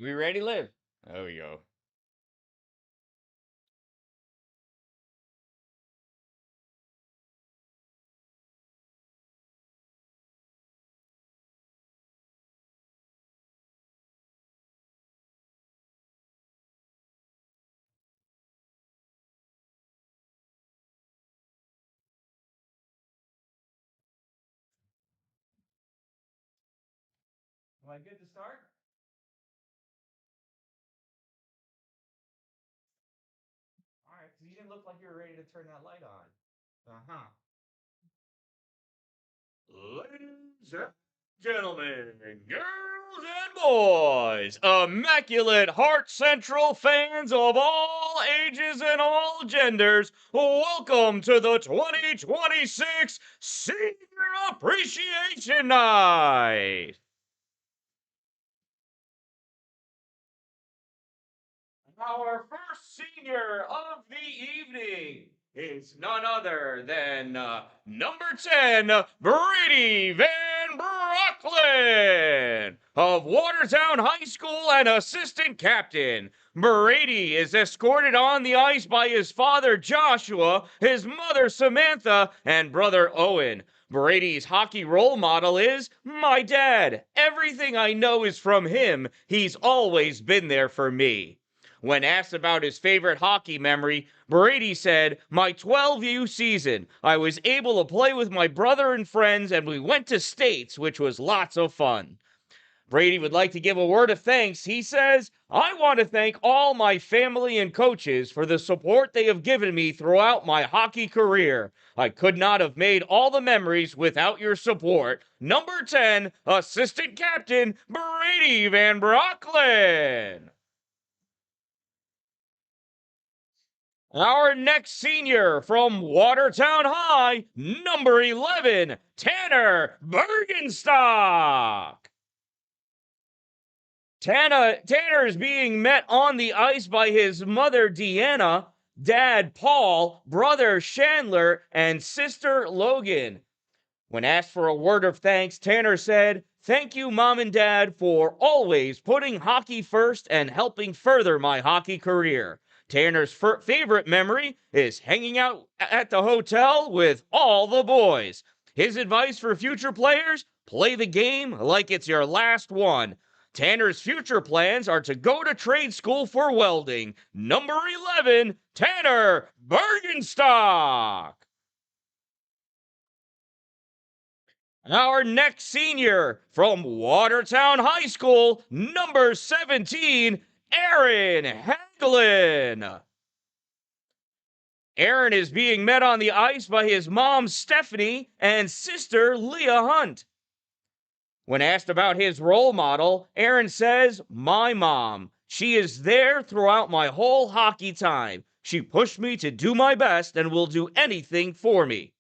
We ready, Liv? There we go. Am I good to start? All right, because you didn't look like you were ready to turn that light on. Uh-huh. Ladies and gentlemen, girls and boys, immaculate heart central fans of all ages and all genders, welcome to the 2026 Senior Appreciation Night. Our first senior of the evening is none other than number 10, Brady Van Brocklin of Watertown High School and assistant captain. Brady is escorted on the ice by his father Joshua, his mother Samantha, and brother Owen. Brady's hockey role model is my dad. Everything I know is from him. He's always been there for me. When asked about his favorite hockey memory, Brady said, "My 12U season. I was able to play with my brother and friends, and we went to states, which was lots of fun." Brady would like to give a word of thanks. He says, "I want to thank all my family and coaches for the support they have given me throughout my hockey career. I could not have made all the memories without your support." Number 10, assistant captain, Brady Van Brocklin. Our next senior from Watertown High, number 11, Tanner Bergenstock. Tanner is being met on the ice by his mother, Deanna, dad, Paul, brother, Chandler, and sister, Logan. When asked for a word of thanks, Tanner said, "Thank you, Mom and Dad, for always putting hockey first and helping further my hockey career." Tanner's favorite memory is hanging out at the hotel with all the boys. His advice for future players: play the game like it's your last one. Tanner's future plans are to go to trade school for welding. Number 11, Tanner Bergenstock. Our next senior from Watertown High School, number 17, Aaron Hagelin. Aaron is being met on the ice by his mom, Stephanie, and sister, Leah Hunt. When asked about his role model, Aaron says, "My mom. She is there throughout my whole hockey time. She pushed me to do my best and will do anything for me."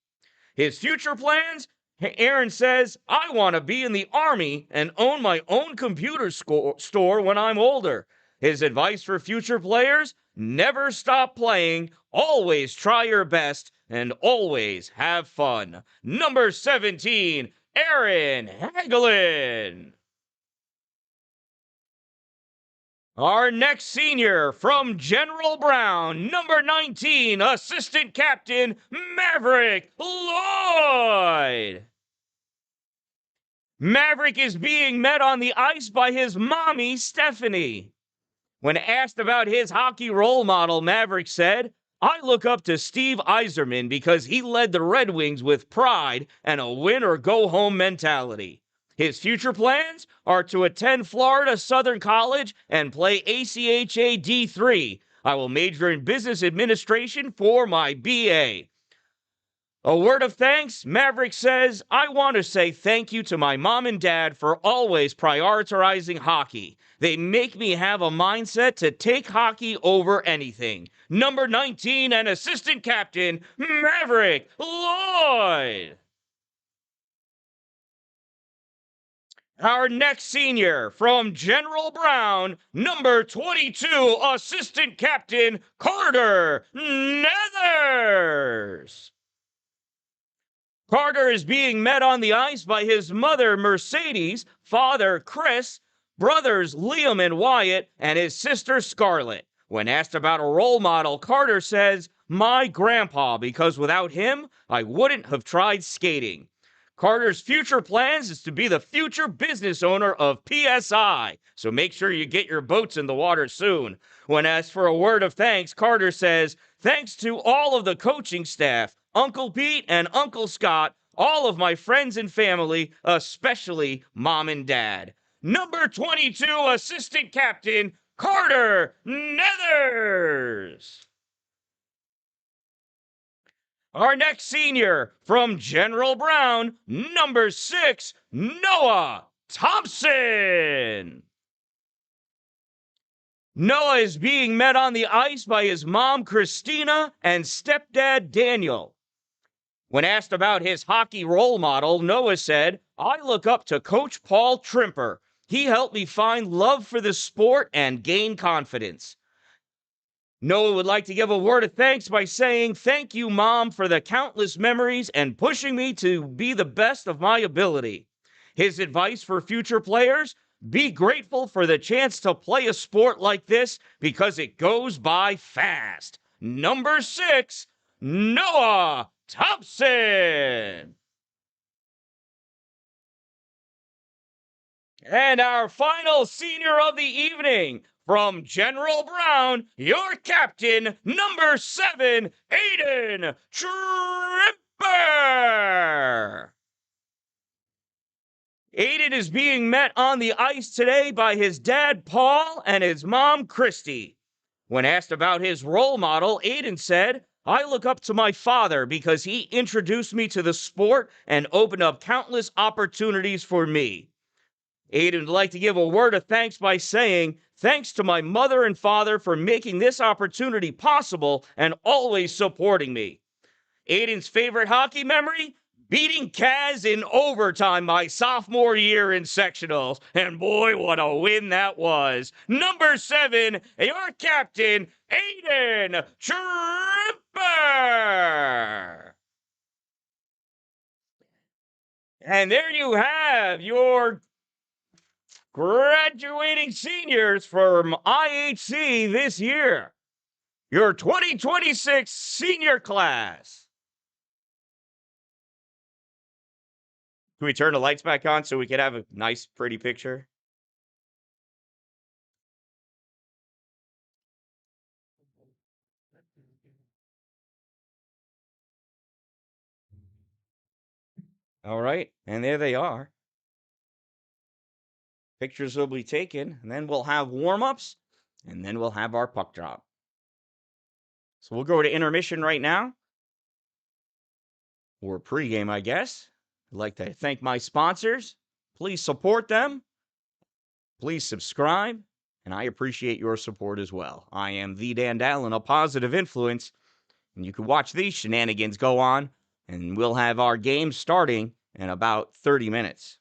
His future plans? Aaron says, "I want to be in the Army and own my own computer store when I'm older." His advice for future players: never stop playing, always try your best, and always have fun. Number 17, Aaron Hagelin. Our next senior from General Brown, number 19, assistant captain, Maverick Lloyd. Maverick is being met on the ice by his mommy, Stephanie. When asked about his hockey role model, Maverick said, "I look up to Steve Yzerman because he led the Red Wings with pride and a win-or-go-home mentality." His future plans are to attend Florida Southern College and play ACHA D3. "I will major in business administration for my BA." A word of thanks, Maverick says, "I want to say thank you to my mom and dad for always prioritizing hockey. They make me have a mindset to take hockey over anything." Number 19 and assistant captain, Maverick Lloyd. Our next senior from General Brown, number 22, assistant captain, Carter Nethers. Carter is being met on the ice by his mother, Mercedes, father, Chris, brothers Liam and Wyatt, and his sister Scarlett. When asked about a role model, Carter says, "My grandpa, because without him, I wouldn't have tried skating." Carter's future plans is to be the future business owner of PSI, so make sure you get your boats in the water soon. When asked for a word of thanks, Carter says, "Thanks to all of the coaching staff, Uncle Pete and Uncle Scott, all of my friends and family, especially Mom and Dad." Number 22, Assistant Captain Carter Nethers. Our next senior from General Brown, number 6, Noah Thompson. Noah is being met on the ice by his mom, Christina, and stepdad, Daniel. When asked about his hockey role model, Noah said, "I look up to Coach Paul Trimper. He helped me find love for the sport and gain confidence." Noah would like to give a word of thanks by saying, "Thank you, Mom, for the countless memories and pushing me to be the best of my ability." His advice for future players: be grateful for the chance to play a sport like this because it goes by fast. Number 6, Noah Thompson. And our final senior of the evening, from General Brown, your captain, number 7, Aiden Tripper. Aiden is being met on the ice today by his dad, Paul, and his mom, Christy. When asked about his role model, Aiden said, "I look up to my father because he introduced me to the sport and opened up countless opportunities for me." Aiden would like to give a word of thanks by saying, "Thanks to my mother and father for making this opportunity possible and always supporting me." Aiden's favorite hockey memory? Beating Kaz in overtime my sophomore year in sectionals. And boy, what a win that was. Number 7, your captain, Aiden Tripper. And there you have your graduating seniors from IHC this year. Your 2026 senior class. Can we turn the lights back on so we can have a nice, pretty picture? All right, and there they are. Pictures will be taken, and then we'll have warm-ups, and then we'll have our puck drop. So we'll go to intermission right now, or pregame, I guess. I'd like to thank my sponsors. Please support them. Please subscribe, and I appreciate your support as well. I am the Dan-Dalin, a positive influence, and you can watch these shenanigans go on, and we'll have our game starting in about 30 minutes.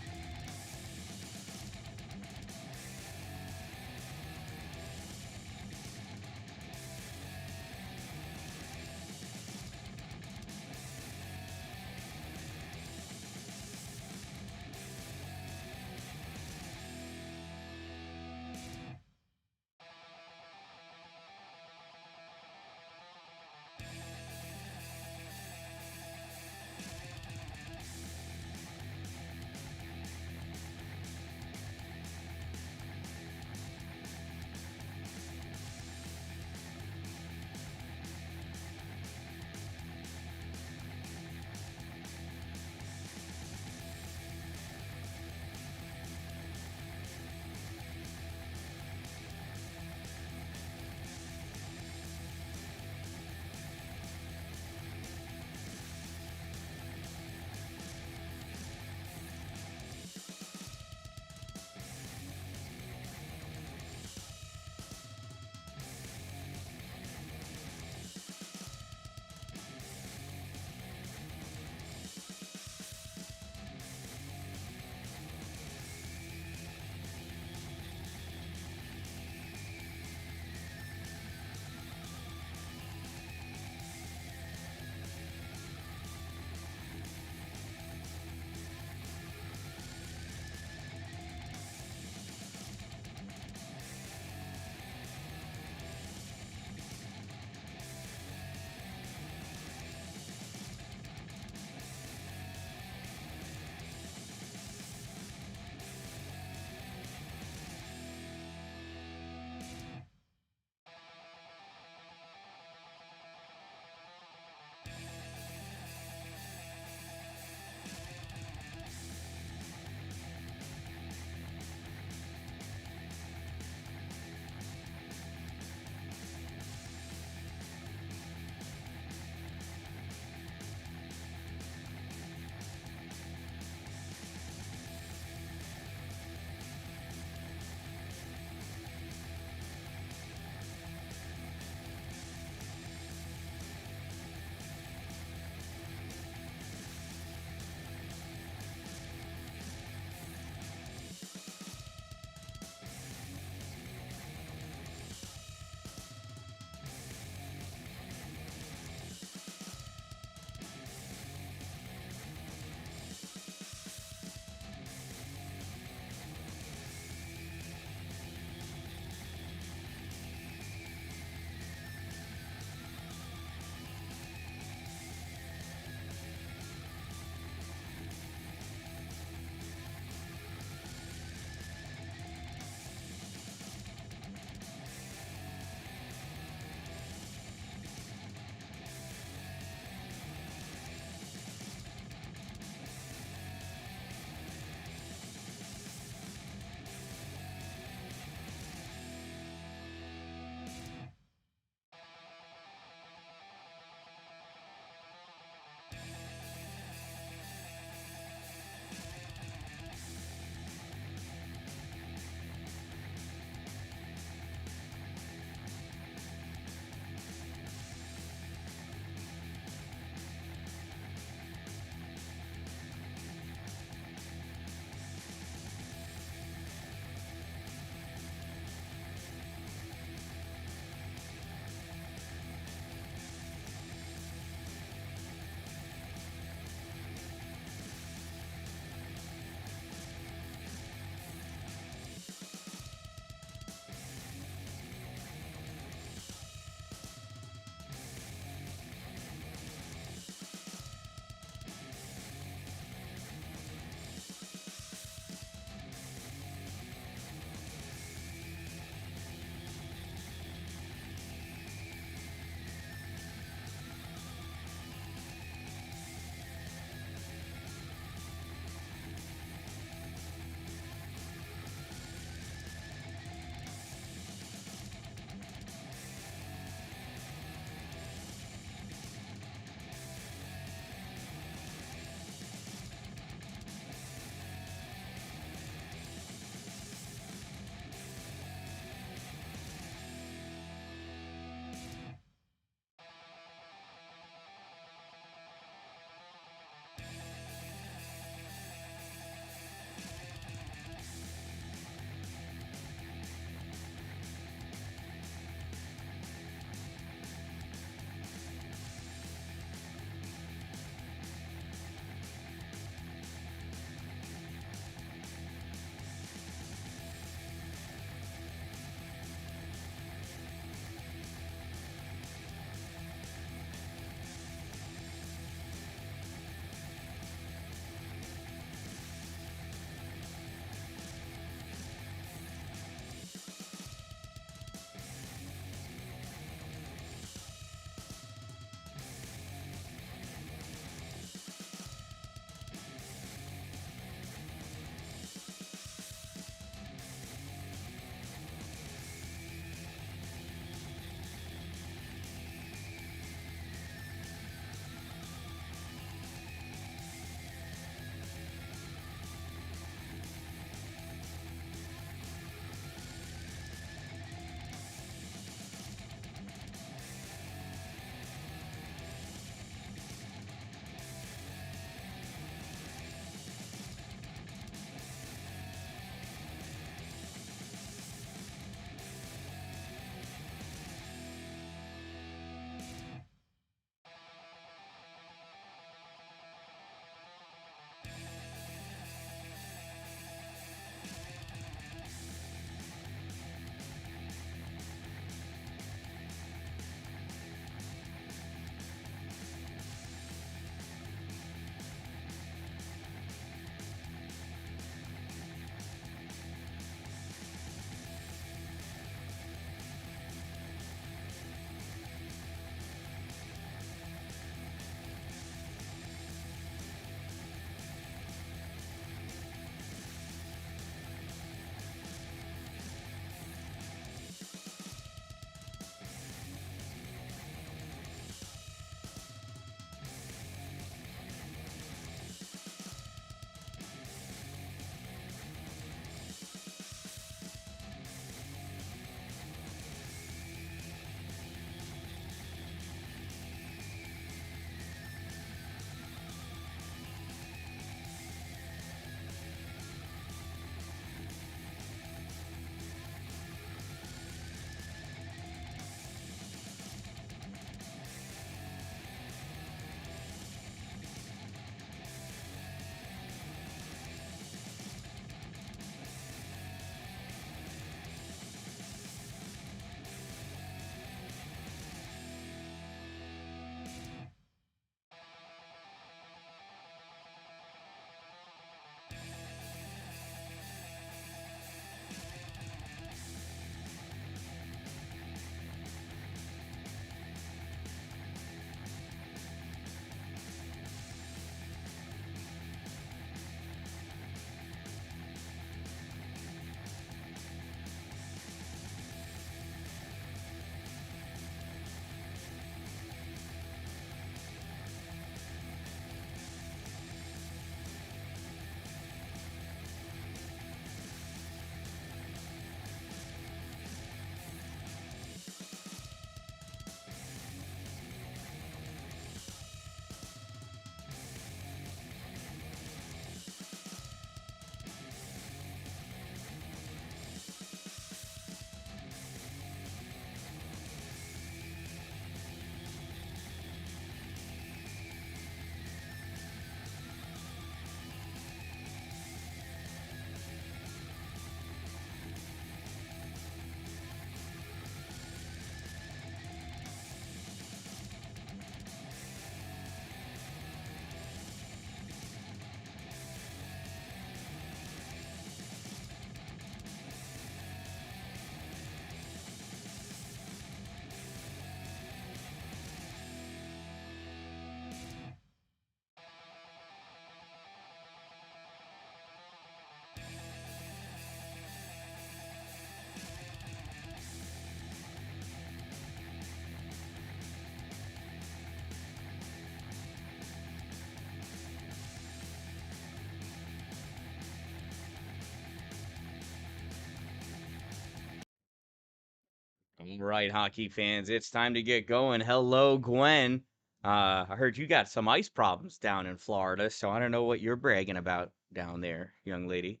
All right, hockey fans, it's time to get going. Hello, Gwen. I heard you got some ice problems down in Florida, so I don't know what you're bragging about down there, young lady.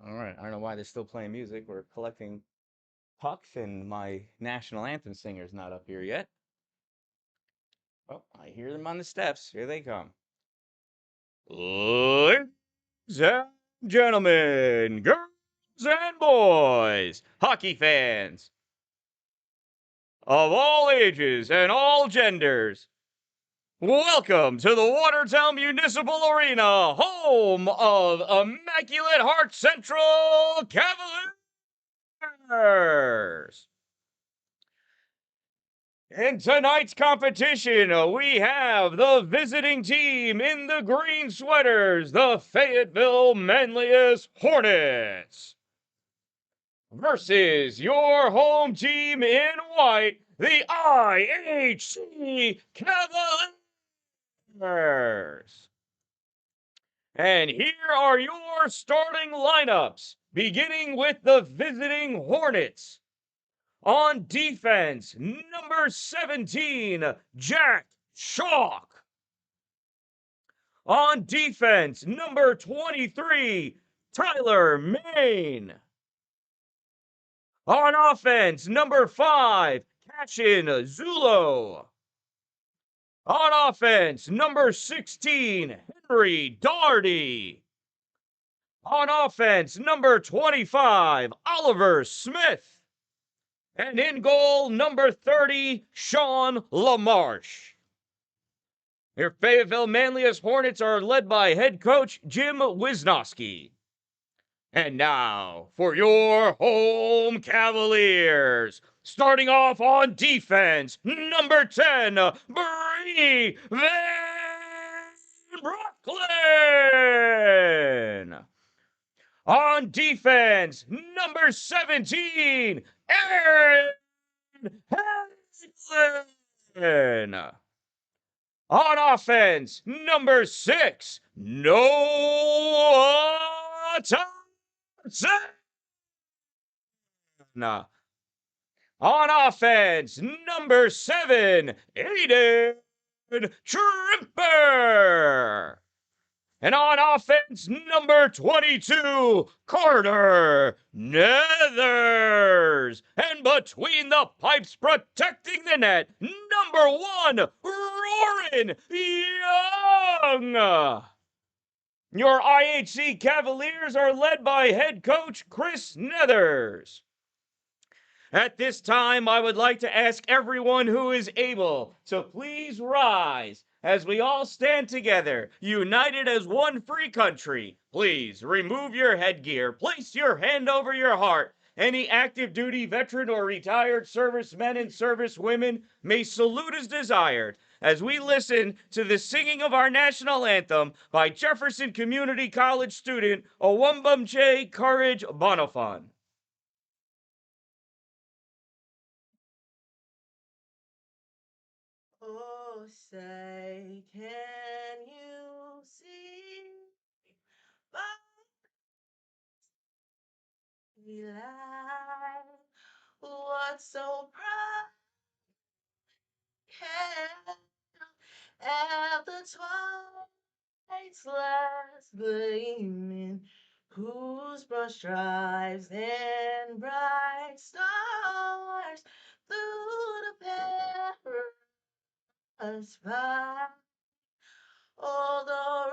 All right, I don't know why they're still playing music. We're collecting pucks, and my national anthem singer's not up here yet. Oh, I hear them on the steps. Here they come. Ladies and gentlemen, girls and boys, hockey fans of all ages and all genders, welcome to the Watertown Municipal Arena, home of Immaculate Heart Central Cavaliers. In tonight's competition, we have the visiting team in the green sweaters, the Fayetteville-Manlius Hornets, versus your home team in white, the IHC Cavaliers. And here are your starting lineups, beginning with the visiting Hornets. On defense, number 17, Jack Chalk. On defense, number 23, Tyler Main. On offense, number 5, Cashin Zulo. On offense, number 16, Henry Darty. On offense, number 25, Oliver Smith. And in goal, number 30, Sean LaMarche. Your Fayetteville-Manlius Hornets are led by head coach Jim Wisnowski. And now for your home Cavaliers. Starting off on defense, number 10, Bree Van Brooklyn. On defense, number 17, Aaron Hansen. On offense, number 6, Noah Thompson. On offense, number 7, Aiden Trimper. And on offense, number 22, Carter Nethers. And between the pipes protecting the net, number 1, Roarin Young. Your IHC Cavaliers are led by head coach Chris Nethers. At this time, I would like to ask everyone who is able to please rise as we all stand together, united as one free country. Please remove your headgear, place your hand over your heart. Any active duty veteran or retired servicemen and servicewomen may salute as desired as we listen to the singing of our national anthem by Jefferson Community College student Owumbumche Courage Bonifon. Oh, say, can you see by light what so bright at the twilight's last gleaming, whose broad stripes and bright stars through the perilous fight. Oh, the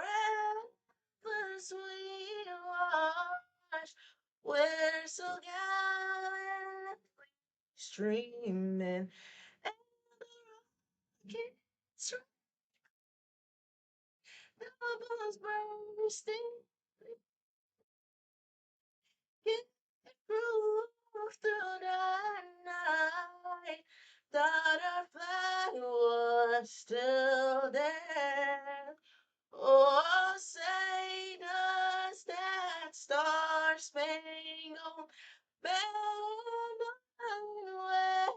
reckless we watched, we're so gallantly streaming, and the rockets doubles bursting, it proved through the night that our flag was still there. Oh, say does that star-spangled banner wave?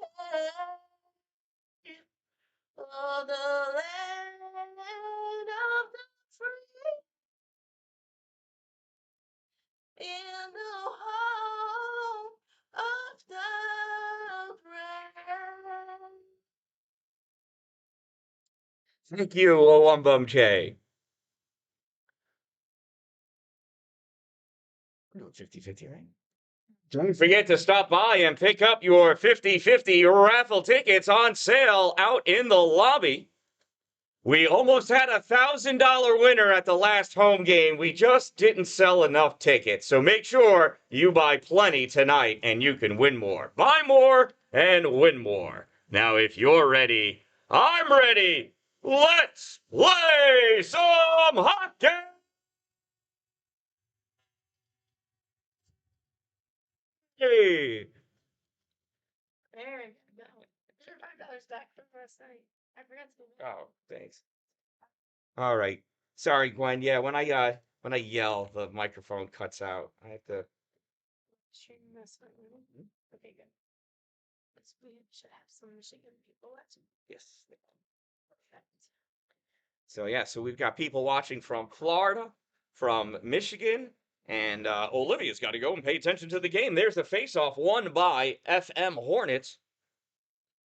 Oh, the land of the free Thank you, Owumbum J. We're doing 50-50, right? Don't forget to stop by and pick up your 50-50 raffle tickets on sale out in the lobby. We almost had a $1,000 winner at the last home game. We just didn't sell enough tickets. So make sure you buy plenty tonight and you can win more. Buy more and win more. Now, if you're ready, I'm ready. Let's play some hockey! Hey. There we go. Your $5 stack from last night. I forgot to do that. Oh, thanks. All right. Sorry, Gwen. Yeah, when I yell, the microphone cuts out. I have to. Stream this one. Okay, good. We should have some Michigan people watching. Yes. Perfect. So yeah, so we've got people watching from Florida, from Michigan, and Olivia's got to go and pay attention to the game. There's the face-off won by FM Hornets.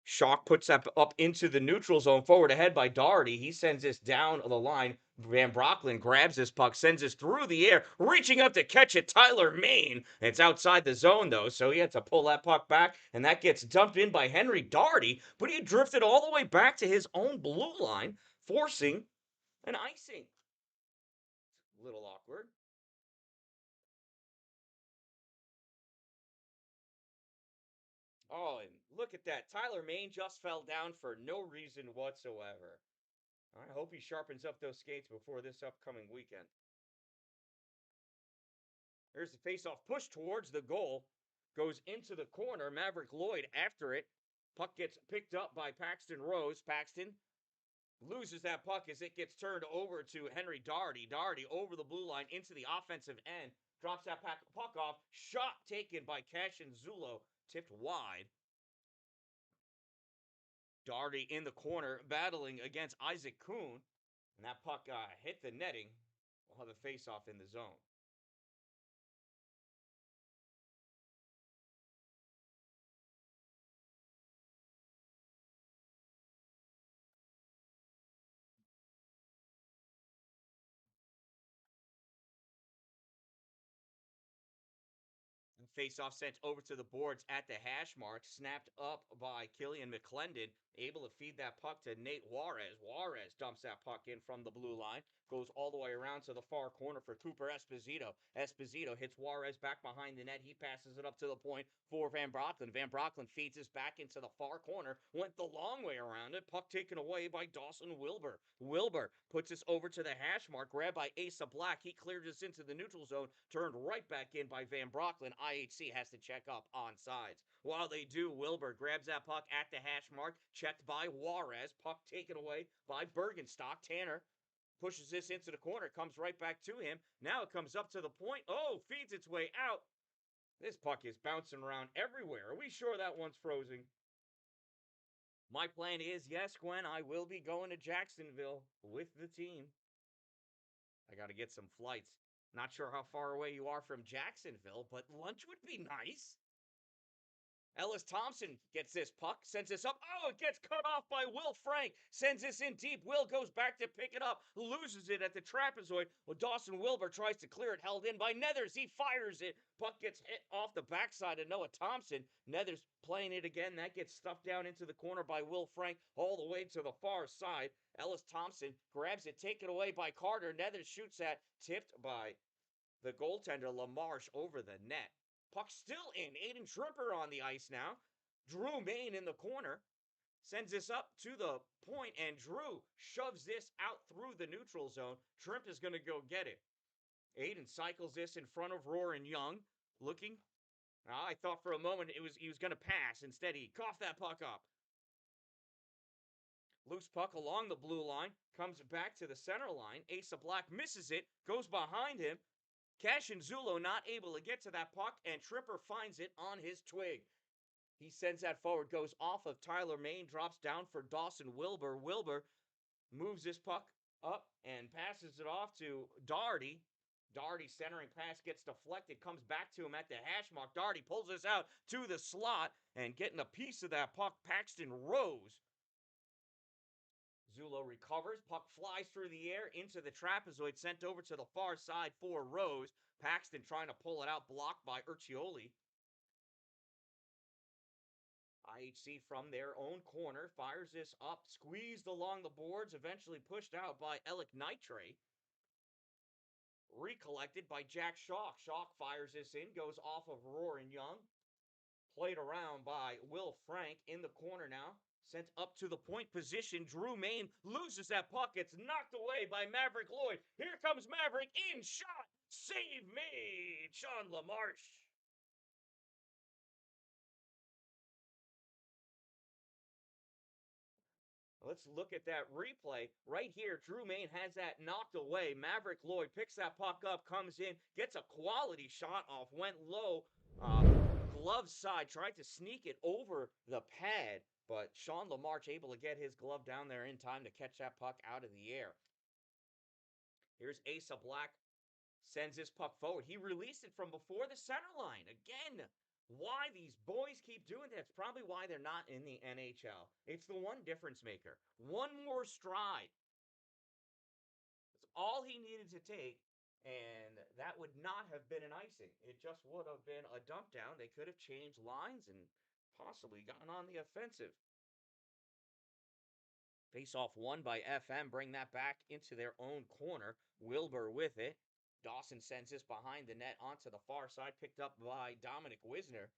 Shock puts that up into the neutral zone, forward ahead by Doherty. He sends this down the line. Van Brocklin grabs this puck, sends this through the air, reaching up to catch it. Tyler Main. It's outside the zone, though, so he had to pull that puck back, and that gets dumped in by Henry Doherty, but he drifted all the way back to his own blue line, forcing an icing. A little awkward. Oh, and look at that. Tyler Main just fell down for no reason whatsoever. I hope he sharpens up those skates before this upcoming weekend. There's the face-off push towards the goal. Goes into the corner. Maverick Lloyd after it. Puck gets picked up by Paxton Rose. Paxton loses that puck as it gets turned over to Henry Doherty. Doherty over the blue line into the offensive end. Drops that puck off. Shot taken by Cashin Zulo. Tipped wide. Doherty in the corner battling against Isaac Kuhn. And that puck hit the netting. We'll have a face-off in the zone. Face-off sent over to the boards at the hash mark. Snapped up by Killian McClendon. Able to feed that puck to Nate Juarez. Juarez dumps that puck in from the blue line. Goes all the way around to the far corner for Cooper Esposito. Esposito hits Juarez back behind the net. He passes it up to the point for Van Brocklin. Van Brocklin feeds this back into the far corner. Went the long way around it. Puck taken away by Dawson Wilbur. Wilbur puts this over to the hash mark. Grabbed by Asa Black. He cleared this into the neutral zone. Turned right back in by Van Brocklin. IHC has to check up on sides. While they do, Wilbur grabs that puck at the hash mark. Checked by Juarez. Puck taken away by Bergenstock. Tanner pushes this into the corner, comes right back to him. Now it comes up to the point. Oh, feeds its way out. This puck is bouncing around everywhere. Are we sure that one's frozen? My plan is, yes, Gwen, I will be going to Jacksonville with the team. I got to get some flights. Not sure how far away you are from Jacksonville, but lunch would be nice. Ellis Thompson gets this puck, sends this up. Oh, it gets cut off by Will Frank. Sends this in deep. Will goes back to pick it up. Loses it at the trapezoid. Well, Dawson Wilbur tries to clear it. Held in by Nethers. He fires it. Puck gets hit off the backside of Noah Thompson. Nethers playing it again. That gets stuffed down into the corner by Will Frank all the way to the far side. Ellis Thompson grabs it, taken away by Carter. Nethers shoots at, tipped by the goaltender LaMarche over the net. Puck still in. Aiden Trimper on the ice now. Drew Main in the corner. Sends this up to the point, and Drew shoves this out through the neutral zone. Trimp is going to go get it. Aiden cycles this in front of Roarin Young. Looking. I thought for a moment he was going to pass. Instead, he coughed that puck up. Loose puck along the blue line. Comes back to the center line. Asa Black misses it. Goes behind him. Cashin Zulo not able to get to that puck, and Tripper finds it on his twig. He sends that forward, goes off of Tyler Main, drops down for Dawson Wilbur. Wilbur moves this puck up and passes it off to Doherty. Doherty centering pass gets deflected, comes back to him at the hash mark. Doherty pulls this out to the slot, and getting a piece of that puck, Paxton Rose Zulo recovers. Puck flies through the air into the trapezoid, sent over to the far side for Rose. Paxton trying to pull it out, blocked by Urcioli. IHC from their own corner fires this up, squeezed along the boards, eventually pushed out by Alec Nitre. Recollected by Jack Shock. Shock fires this in, goes off of Roaring Young. Played around by Will Frank in the corner now. Sent up to the point position. Drew Main loses that puck. It's knocked away by Maverick Lloyd. Here comes Maverick in shot. Save me, Sean LaMarche. Let's look at that replay. Right here, Drew Main has that knocked away. Maverick Lloyd picks that puck up, comes in, gets a quality shot off, went low. Glove side, tried to sneak it over the pad, but Sean LaMarche able to get his glove down there in time to catch that puck out of the air. Here's Asa Black, sends this puck forward. He released it from before the center line. Again, why these boys keep doing that? It's probably why they're not in the NHL. It's the one difference maker. One more stride. That's all he needed to take, and that would not have been an icing. It just would have been a dump down. They could have changed lines and possibly gotten on the offensive. Face off won by FM. Bring that back into their own corner. Wilbur with it. Dawson sends this behind the net onto the far side, picked up by Dominic Wisner.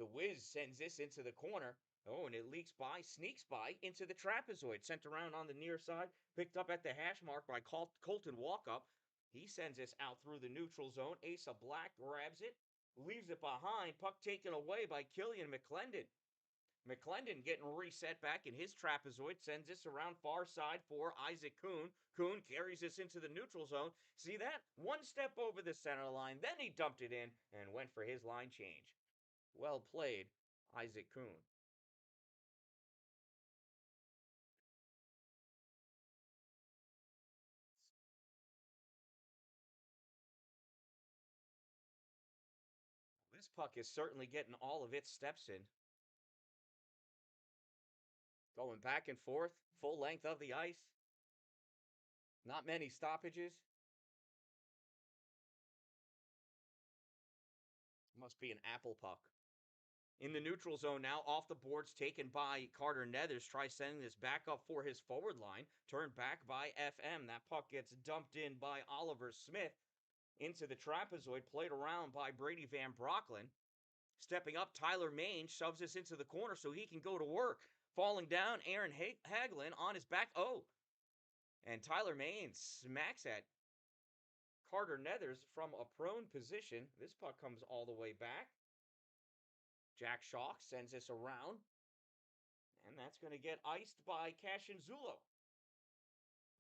The Wiz sends this into the corner. Oh, and it leaks by, sneaks by into the trapezoid. Sent around on the near side, picked up at the hash mark by Colton Walkup. He sends this out through the neutral zone. Asa Black grabs it, leaves it behind. Puck taken away by Killian McClendon. McClendon getting reset back in his trapezoid, sends this around far side for Isaac Kuhn. Kuhn carries this into the neutral zone. See that? One step over the center line, then he dumped it in and went for his line change. Well played, Isaac Kuhn. This puck is certainly getting all of its steps in. Going back and forth, full length of the ice. Not many stoppages. Must be an apple puck. In the neutral zone now, off the boards, taken by Carter Nethers. Tries sending this back up for his forward line. Turned back by FM. That puck gets dumped in by Oliver Smith into the trapezoid. Played around by Brady Van Brocklin. Stepping up, Tyler Main shoves this into the corner so he can go to work. Falling down, Aaron Hagelin on his back. Oh, and Tyler Main smacks at Carter Nethers from a prone position. This puck comes all the way back. Jack Shock sends this around. And that's going to get iced by Cashin Zulo.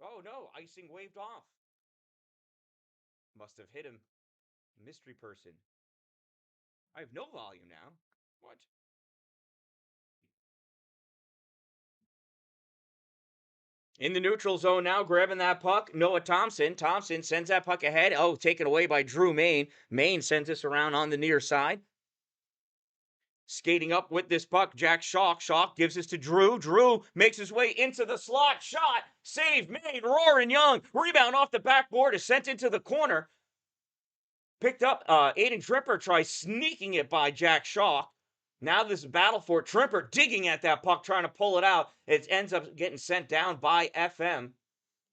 Oh no, icing waved off. Must have hit him. Mystery person. I have no volume now. What? In the neutral zone now, grabbing that puck, Noah Thompson. Thompson sends that puck ahead. Oh, taken away by Drew Main. Main sends this around on the near side. Skating up with this puck, Jack Shock. Shock gives this to Drew. Drew makes his way into the slot. Shot. Save made. Roaring Young. Rebound off the backboard is sent into the corner. Picked up. Aiden Tripper tries sneaking it by Jack Shock. Now this is battle for Tripper digging at that puck, trying to pull it out. It ends up getting sent down by FM.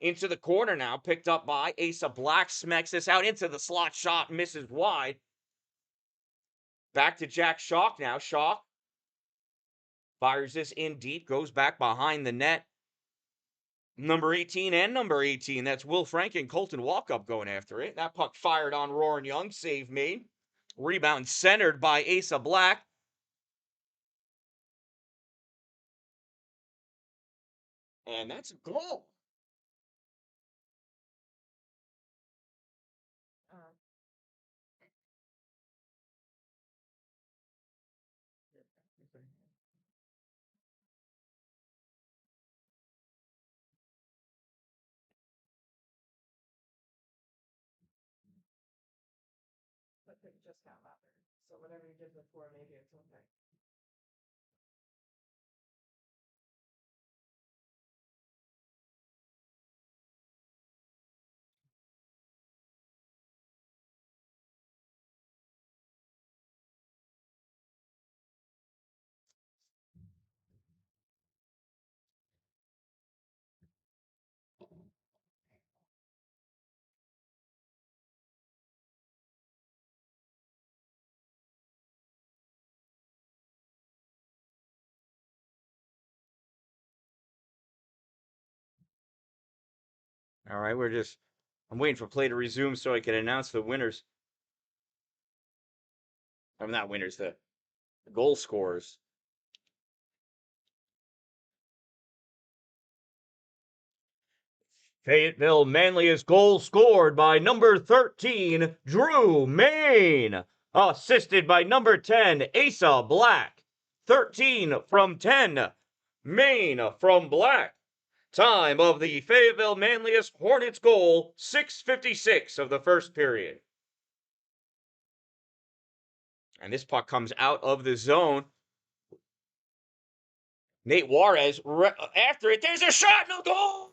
Into the corner now. Picked up by Asa Black. Smacks this out into the slot. Shot misses wide. Back to Jack Shock now. Shock fires this in deep, goes back behind the net. Number 18 and number 18. That's Will Frank and Colton Walkup going after it. That puck fired on Roaring Young. Save made. Rebound centered by Asa Black. And that's a goal. But it just got louder. So whatever you did before, maybe it's okay. All right, I'm waiting for play to resume so I can announce the winners. I'm not winners, the goal scorers. Fayetteville-Manlius goal scored by number 13, Drew Main. Assisted by number 10, Asa Black. 13 from 10, Main from Black. Time of the Fayetteville-Manlius Hornets goal, 6:56 of the first period. And this puck comes out of the zone. Nate Juarez, after it, there's a shot, no goal!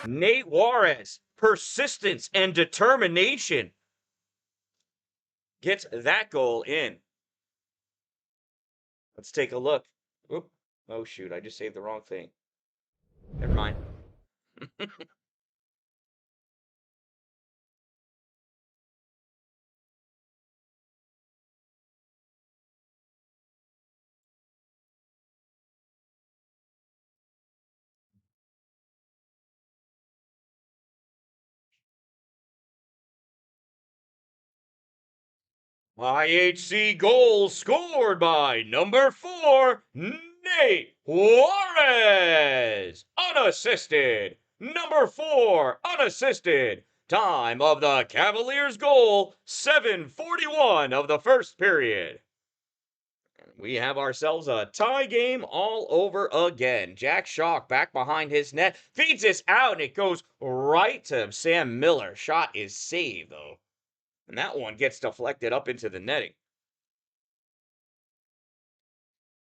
Nate Juarez, persistence and determination, gets that goal in. Let's take a look. Oop. Oh, shoot, I just saved the wrong thing. Never mind. IHC goal scored by number 4, Nate Juarez. Unassisted. Number 4, unassisted. Time of the Cavaliers' goal, 7:41 of the first period. We have ourselves a tie game all over again. Jack Shock back behind his net, feeds this out, and it goes right to Sam Miller. Shot is saved, though. And that one gets deflected up into the netting.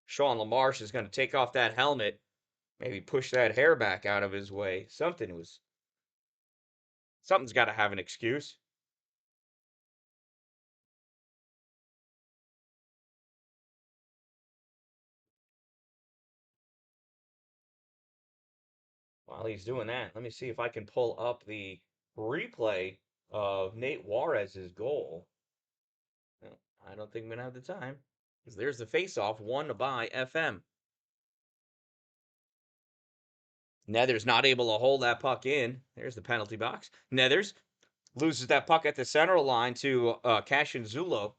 Sean LaMarche is going to take off that helmet, maybe push that hair back out of his way. Something's got to have an excuse. While he's doing that, let me see if I can pull up the replay of Nate Juarez's goal. No, I don't think I'm going to have the time. Because there's the face-off won by FM. Nethers not able to hold that puck in. There's the penalty box. Nethers loses that puck at the center line to Cashin Zulo.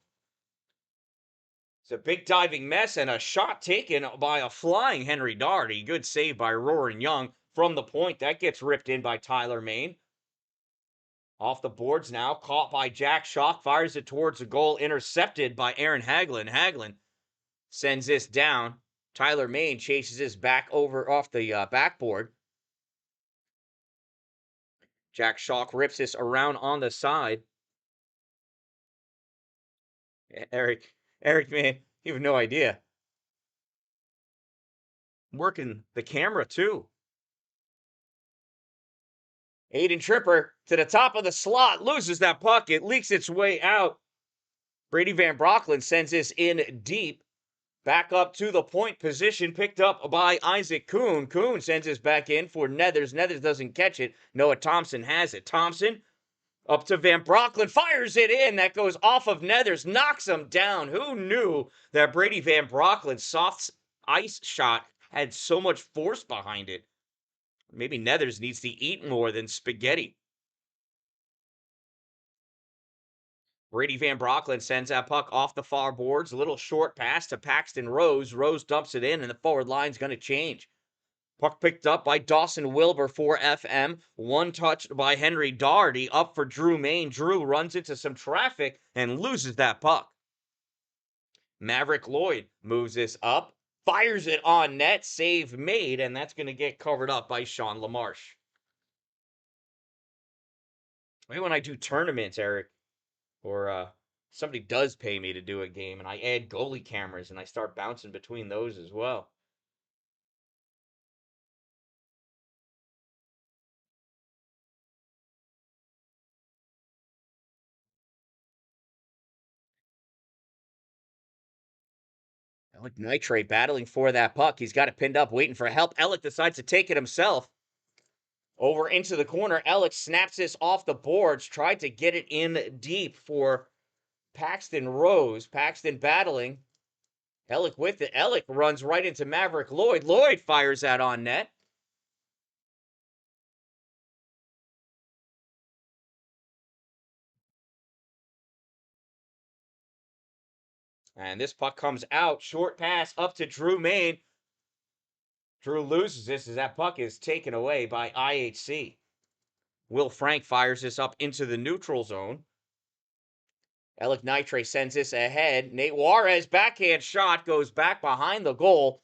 It's a big diving mess and a shot taken by a flying Henry Doherty. Good save by Roaring Young from the point. That gets ripped in by Tyler Main. Off the boards now, caught by Jack Shock, fires it towards the goal, intercepted by Aaron Hagelin. Hagelin sends this down. Tyler Main chases this back over off the backboard. Jack Shock rips this around on the side. Eric, man, you have no idea. Working the camera, too. Aiden Tripper to the top of the slot, loses that puck. It leaks its way out. Brady Van Brocklin sends this in deep. Back up to the point position, picked up by Isaac Kuhn. Kuhn sends this back in for Nethers. Nethers doesn't catch it. Noah Thompson has it. Thompson up to Van Brocklin, fires it in. That goes off of Nethers, knocks him down. Who knew that Brady Van Brocklin's soft ice shot had so much force behind it? Maybe Nethers needs to eat more than spaghetti. Brady Van Brocklin sends that puck off the far boards. A little short pass to Paxton Rose. Rose dumps it in, and the forward line's going to change. Puck picked up by Dawson Wilbur for FM. One touch by Henry Doherty. Up for Drew Main. Drew runs into some traffic and loses that puck. Maverick Lloyd moves this up. Fires it on net. Save made, and that's going to get covered up by Sean LaMarche. Maybe when I do tournaments, Eric, or somebody does pay me to do a game, and I add goalie cameras, and I start bouncing between those as well. Alec Nitrate battling for that puck. He's got it pinned up, waiting for help. Alec decides to take it himself. Over into the corner. Ellick snaps this off the boards. Tried to get it in deep for Paxton Rose. Paxton battling. Ellick with it. Ellick runs right into Maverick Lloyd. Lloyd fires that on net. And this puck comes out. Short pass up to Drew Main. Drew loses this as that puck is taken away by IHC. Will Frank fires this up into the neutral zone. Ellick Nitre sends this ahead. Nate Juarez backhand shot goes back behind the goal.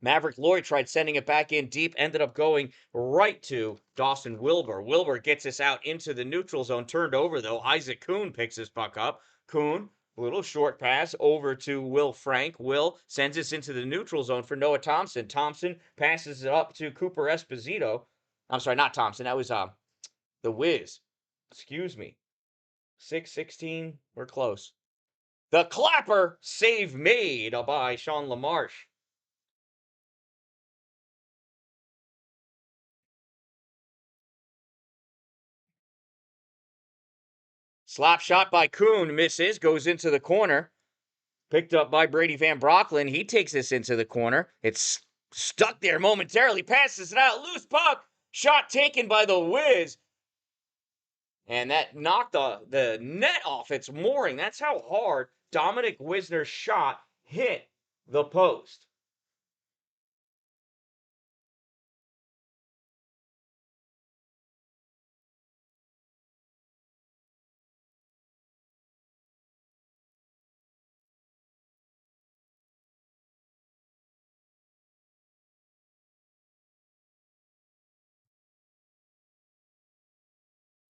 Maverick Lloyd tried sending it back in deep, ended up going right to Dawson Wilbur. Wilbur gets this out into the neutral zone, turned over though. Isaac Kuhn picks this puck up. Kuhn, a little short pass over to Will Frank. Will sends this into the neutral zone for Noah Thompson. Thompson passes it up to Cooper Esposito. I'm sorry, not Thompson. That was the Wiz. Excuse me. 6-16. We're close. The clapper save made by Sean LaMarche. Slap shot by Kuhn, misses, goes into the corner. Picked up by Brady Van Brocklin. He takes this into the corner. It's stuck there momentarily, passes it out, loose puck. Shot taken by the Wiz. And that knocked the net off its mooring. That's how hard Dominic Wisner's shot hit the post.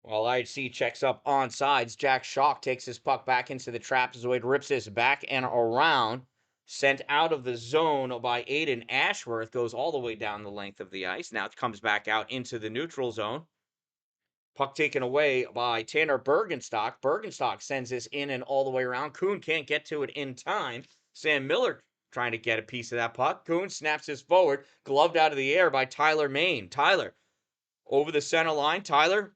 While IHC checks up on sides, Jack Schock takes his puck back into the trapezoid, rips this back and around. Sent out of the zone by Aiden Ashworth, goes all the way down the length of the ice. Now it comes back out into the neutral zone. Puck taken away by Tanner Bergenstock. Bergenstock sends this in and all the way around. Kuhn can't get to it in time. Sam Miller trying to get a piece of that puck. Kuhn snaps this forward, gloved out of the air by Tyler Main. Tyler over the center line. Tyler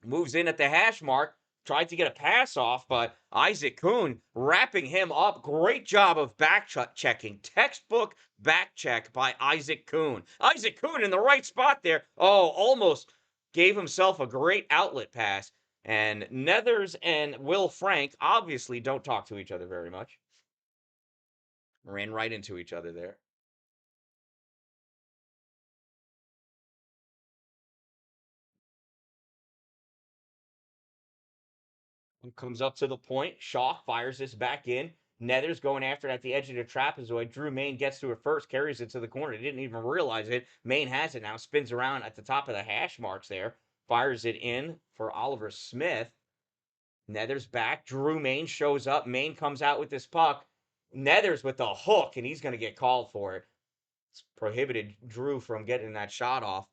moves in at the hash mark. Tried to get a pass off, but Isaac Kuhn wrapping him up. Great job of back checking. Textbook back check by Isaac Kuhn. Isaac Kuhn in the right spot there. Oh, almost gave himself a great outlet pass. And Nethers and Will Frank obviously don't talk to each other very much. Ran right into each other there. Comes up to the point. Shaw fires this back in. Nethers going after it at the edge of the trapezoid. Drew Main gets to it first, carries it to the corner. Didn't even realize it. Main has it now. Spins around at the top of the hash marks there. Fires it in for Oliver Smith. Nethers back. Drew Main shows up. Main comes out with this puck. Nethers with the hook, and he's going to get called for it. It's prohibited Drew from getting that shot off.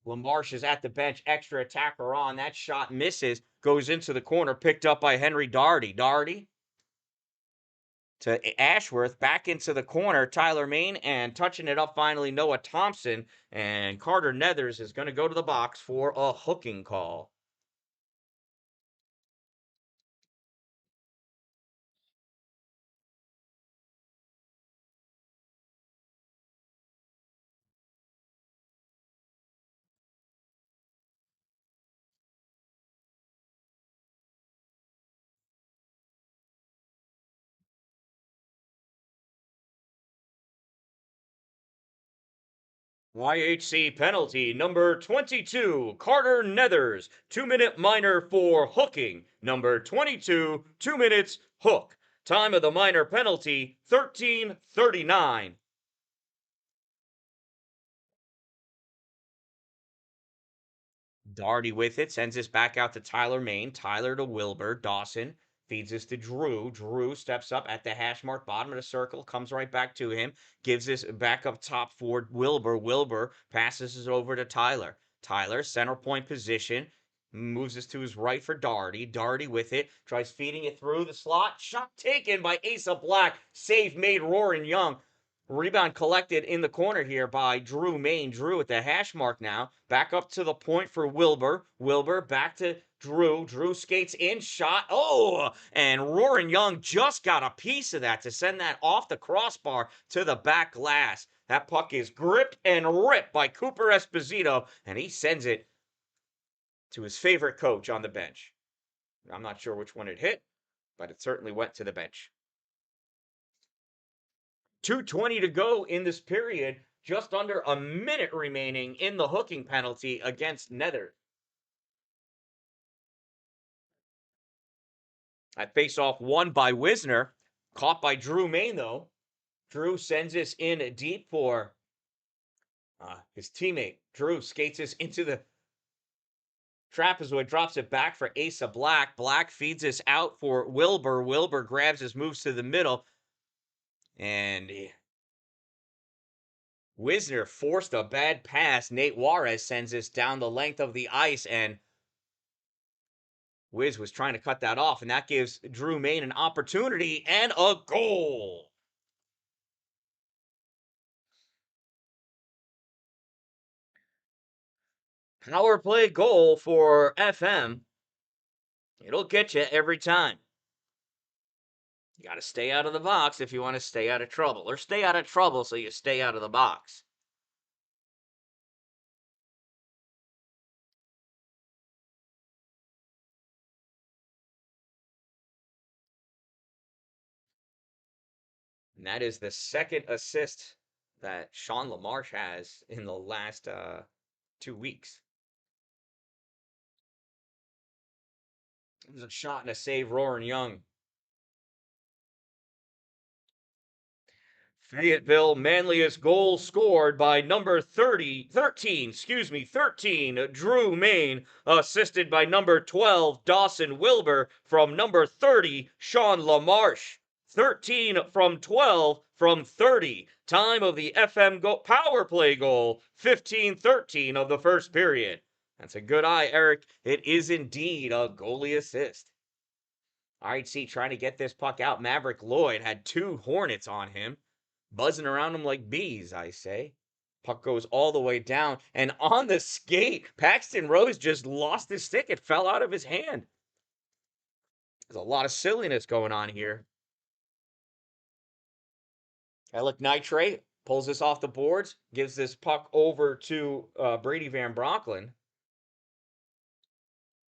LaMarche is at the bench, extra attacker on. That shot misses, goes into the corner, picked up by Henry Doherty. Doherty to Ashworth, back into the corner. Tyler Main, and touching it up finally, Noah Thompson. And Carter Nethers is going to go to the box for a hooking call. IHC penalty number 22, Carter Nethers, 2-minute minor for hooking. Number 22, 2 minutes, hook. Time of the minor penalty, 13:39. Doherty with it, sends this back out to Tyler Main. Tyler to Wilbur. Dawson feeds this to Drew. Drew steps up at the hash mark, bottom of the circle, comes right back to him, gives this back up top for Wilbur. Wilbur passes it over to Tyler. Tyler, center point position, moves this to his right for Doherty. Doherty with it, tries feeding it through the slot. Shot taken by Asa Black. Save made Roaring Young. Rebound collected in the corner here by Drew Main. Drew at the hash mark now. Back up to the point for Wilbur. Wilbur back to Drew. Drew skates in, shot. Oh, and Roaring Young just got a piece of that to send that off the crossbar to the back glass. That puck is gripped and ripped by Cooper Esposito, and he sends it to his favorite coach on the bench. I'm not sure which one it hit, but it certainly went to the bench. 2:20 to go in this period, just under a minute remaining in the hooking penalty against Nether. That face-off won by Wisner, caught by Drew Main though. Drew sends this in deep for his teammate. Drew skates this into the trapezoid, drops it back for Asa Black. Black feeds this out for Wilbur. Wilbur grabs his, moves to the middle, and Wisner forced a bad pass. Nate Juarez sends this down the length of the ice, and Wiz was trying to cut that off, and that gives Drew Main an opportunity and a goal. Power play goal for FM. It'll get you every time. You got to stay out of the box if you want to stay out of trouble, or stay out of trouble so you stay out of the box. And that is the second assist that Sean LaMarche has in the last 2 weeks. It was a shot and a save, Roaring Young. Fayetteville-Manlius goal scored by number 13, Drew Main, assisted by number 12, Dawson Wilbur, from number 30, Sean LaMarche. 13 from 12 from 30. Time of the FM power play goal, 15-13 of the first period. That's a good eye, Eric. It is indeed a goalie assist. IHC trying to get this puck out. Maverick Lloyd had 2 Hornets on him, buzzing around him like bees, I say. Puck goes all the way down, and on the skate, Paxton Rose just lost his stick. It fell out of his hand. There's a lot of silliness going on here. Alec Nitrate pulls this off the boards, gives this puck over to Brady Van Broncklin.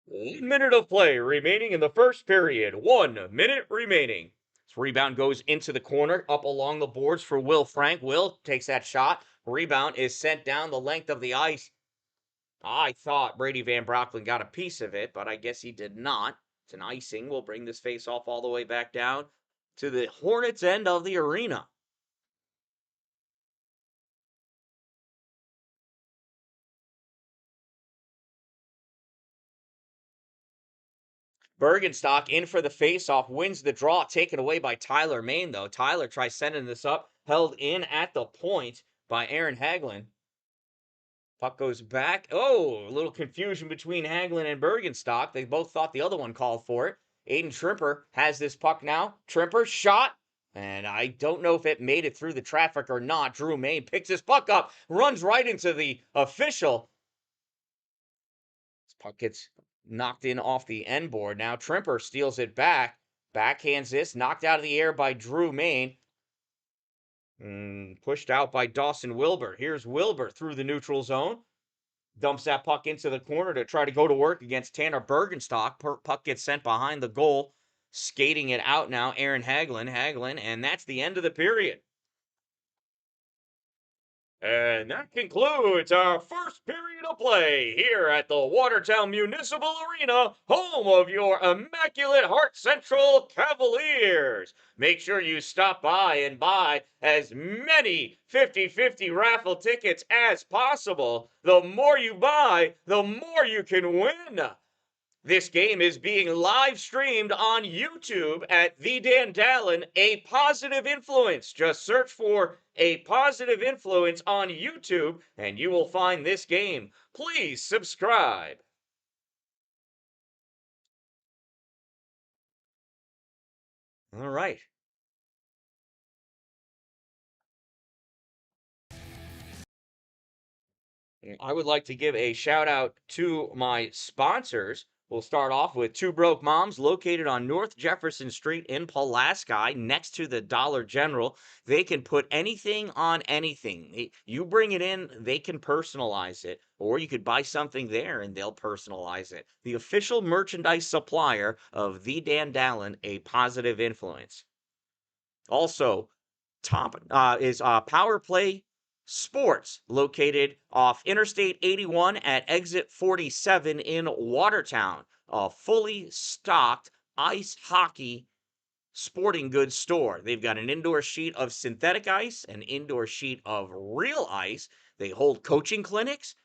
1 minute of play remaining in the first period. 1 minute remaining. This rebound goes into the corner, up along the boards for Will Frank. Will takes that shot. Rebound is sent down the length of the ice. I thought Brady Van Broncklin got a piece of it, but I guess he did not. It's an icing. We'll bring this face off all the way back down to the Hornets end of the arena. Bergenstock in for the face-off, wins the draw, taken away by Tyler Main, though. Tyler tries sending this up, held in at the point by Aaron Hagelin. Puck goes back. Oh, a little confusion between Hagelin and Bergenstock. They both thought the other one called for it. Aiden Trimper has this puck now. Trimper shot, and I don't know if it made it through the traffic or not. Drew Main picks his puck up, runs right into the official. This puck gets knocked in off the end board. Now Trimper steals it back. Backhands this, knocked out of the air by Drew Main. Pushed out by Dawson Wilbur. Here's Wilbur through the neutral zone. Dumps that puck into the corner to try to go to work against Tanner Bergenstock. Puck gets sent behind the goal. Skating it out now, Aaron Hagelin, and that's the end of the period. And that concludes our first period of play here at the Watertown Municipal Arena, home of your Immaculate Heart Central Cavaliers. Make sure you stop by and buy as many 50-50 raffle tickets as possible. The more you buy, the more you can win. This game is being live streamed on YouTube at the Dan-Dalin, A Positive Influence. Just search for A Positive Influence on YouTube and you will find this game. Please subscribe. All right. I would like to give a shout out to my sponsors. We'll start off with Two Broke Moms, located on North Jefferson Street in Pulaski, next to the Dollar General. They can put anything on anything. You bring it in, they can personalize it, or you could buy something there and they'll personalize it. The official merchandise supplier of the Dan-Dalin, a positive influence. Also, top is Power Play Sports, located off Interstate 81 at exit 47 in Watertown. A fully stocked ice hockey sporting goods store. They've got an indoor sheet of synthetic ice, an indoor sheet of real ice. They hold coaching clinics,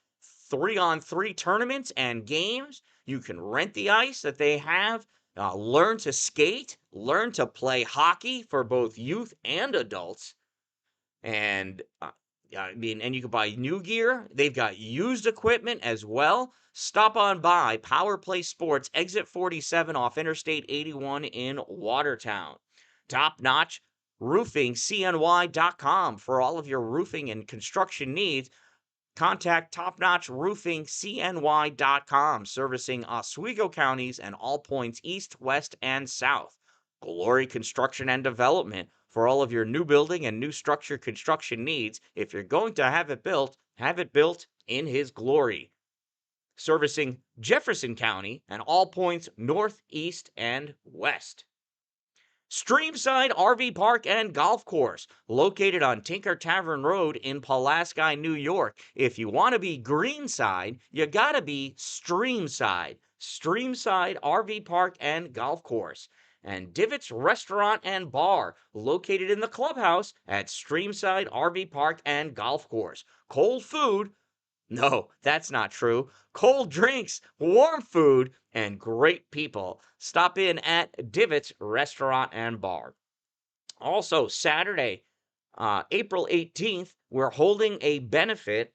3-on-3 tournaments and games. You can rent the ice that they have, learn to skate, learn to play hockey for both youth and adults. And and you can buy new gear. They've got used equipment as well. Stop on by Power Play Sports, exit 47 off Interstate 81 in Watertown. Top Notch Roofing, CNY.com for all of your roofing and construction needs. Contact Top Notch Roofing, CNY.com, servicing Oswego counties and all points east, west, and south. Glory Construction and Development for all of your new building and new structure construction needs. If you're going to have it built in his glory. Servicing Jefferson County and all points north, east, and west. Streamside RV Park and Golf Course, located on Tinker Tavern Road in Pulaski, New York. If you want to be greenside, you gotta be streamside. Streamside RV Park and Golf Course. And Divots Restaurant and Bar, located in the clubhouse at Streamside RV Park and Golf Course. Cold food. No, that's not true. Cold drinks, warm food, and great people. Stop in at Divots Restaurant and Bar. Also, Saturday, April 18th, we're holding a benefit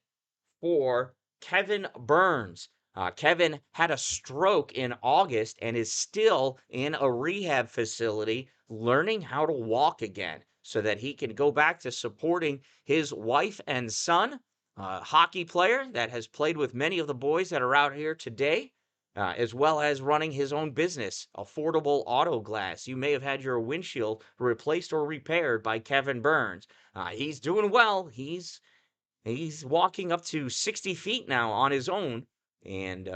for Kevin Burns. Kevin had a stroke in August and is still in a rehab facility learning how to walk again so that he can go back to supporting his wife and son. Hockey player that has played with many of the boys that are out here today, as well as running his own business, Affordable Auto Glass. You may have had your windshield replaced or repaired by Kevin Burns. He's doing well. He's walking up to 60 feet now on his own. And,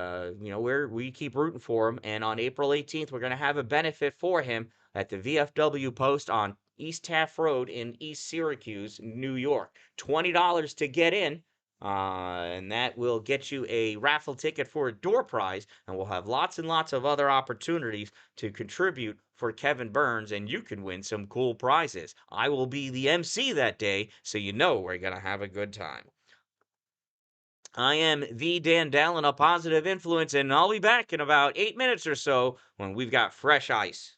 we keep rooting for him. And on April 18th, we're going to have a benefit for him at the VFW post on East Taft Road in East Syracuse, New York. $20 to get in. And that will get you a raffle ticket for a door prize. And we'll have lots and lots of other opportunities to contribute for Kevin Burns, and you can win some cool prizes. I will be the MC that day, so you know we're going to have a good time. I am the Dan-Dalin, a positive influence, and I'll be back in about 8 minutes or so when we've got fresh ice.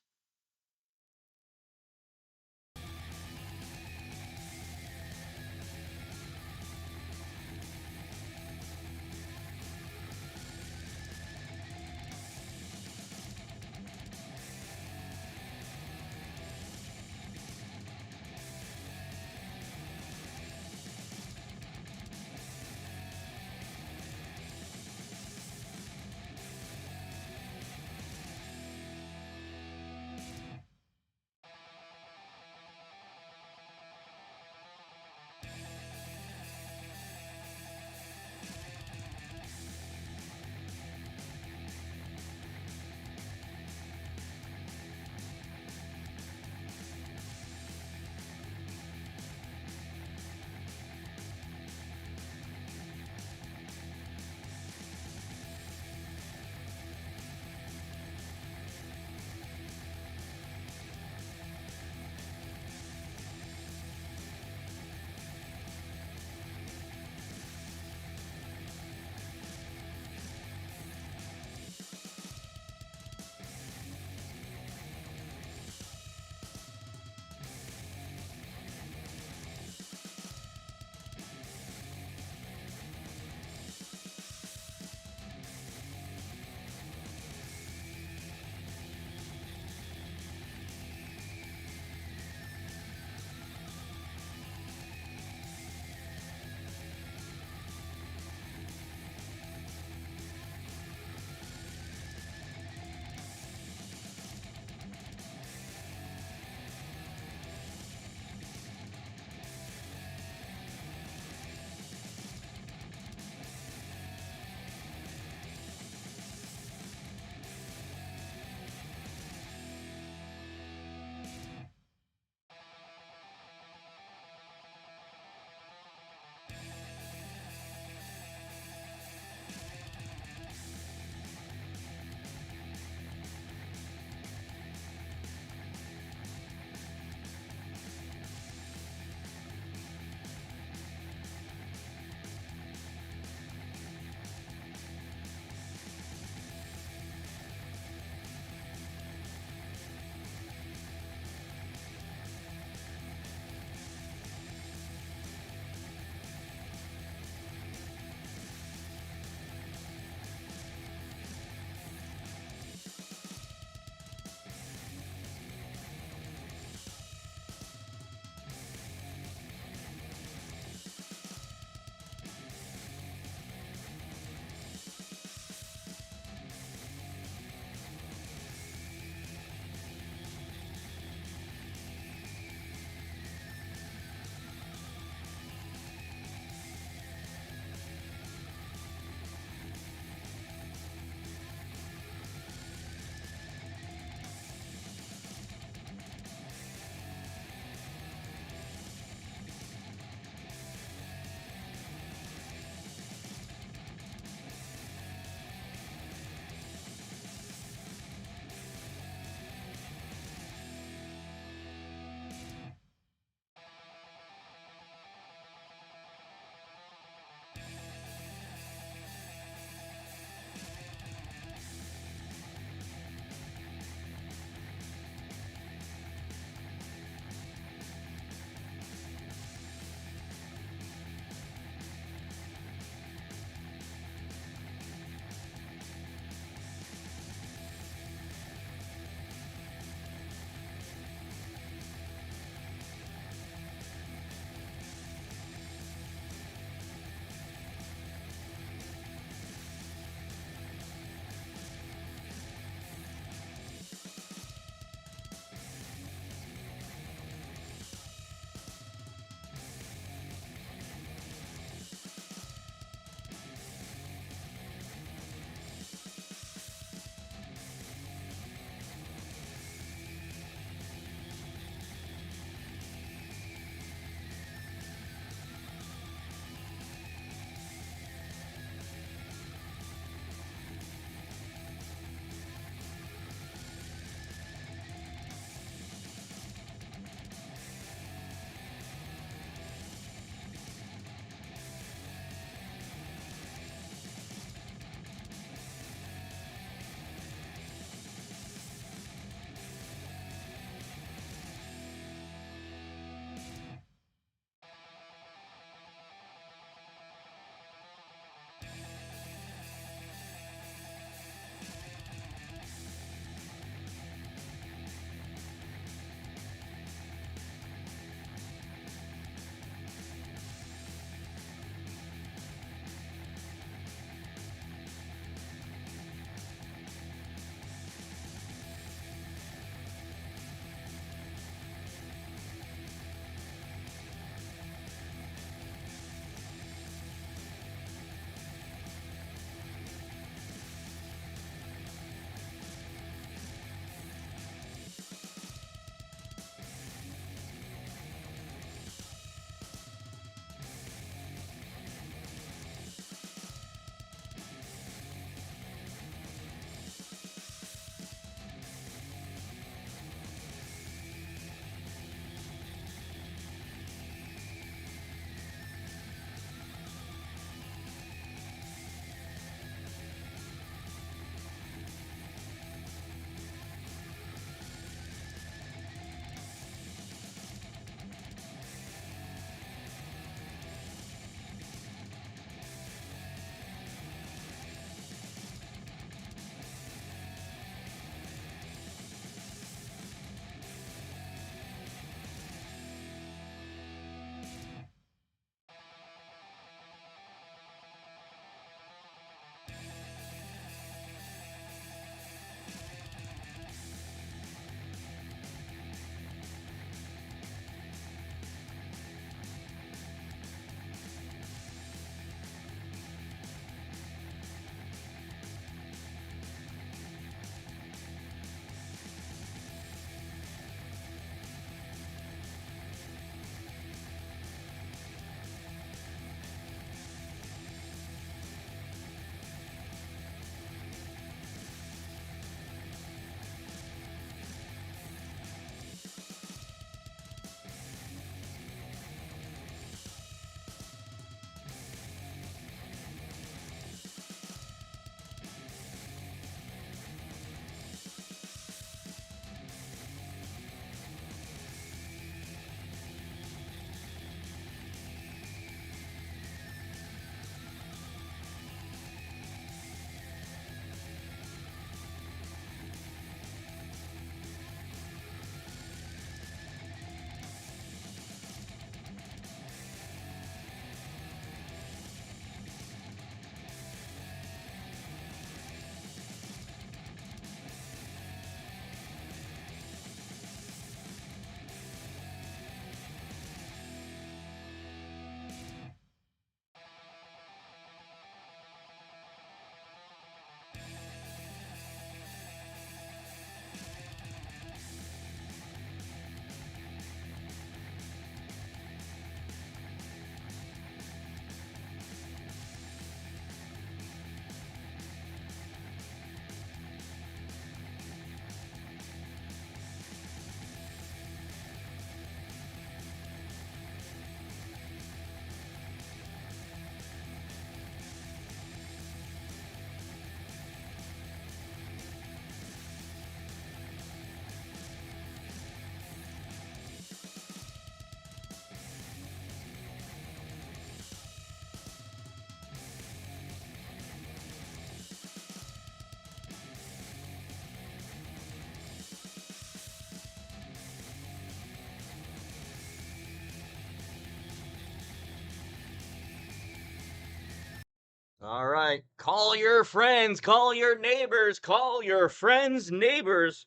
All right. Call your friends, call your neighbors, call your friends' neighbors.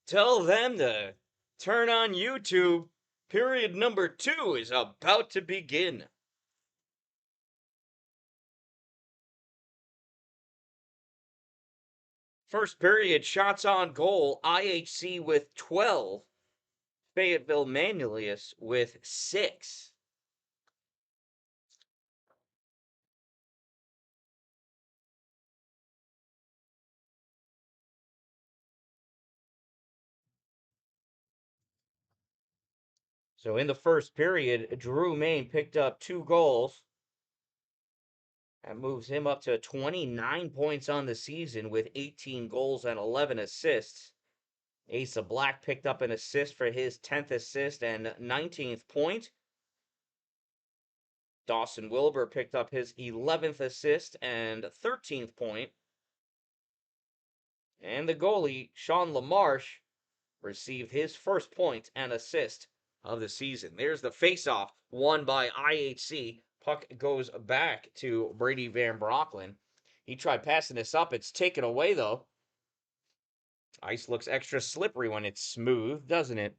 Tell them to turn on YouTube. Period number 2 is about to begin. First period, shots on goal. IHC with 12. Fayetteville-Manlius with 6. So in the first period, Drew Main picked up 2 goals. That moves him up to 29 points on the season with 18 goals and 11 assists. Asa Black picked up an assist for his 10th assist and 19th point. Dawson Wilbur picked up his 11th assist and 13th point. And the goalie, Sean LaMarche, received his first point and assist of the season. There's the faceoff won by IHC. Puck goes back to Brady Van Brocklin. He tried passing this up. It's taken away, though. Ice looks extra slippery when it's smooth, doesn't it?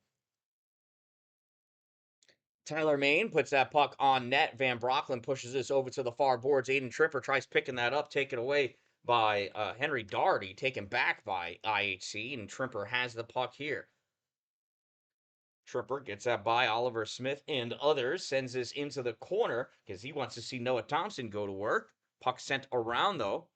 Tyler Main puts that puck on net. Van Brocklin pushes this over to the far boards. Aiden Tripper tries picking that up, taken away by Henry Doherty, taken back by IHC, and Tripper has the puck here. Tripper gets that by Oliver Smith and others, sends this into the corner because he wants to see Noah Thompson go to work. Puck sent around, though.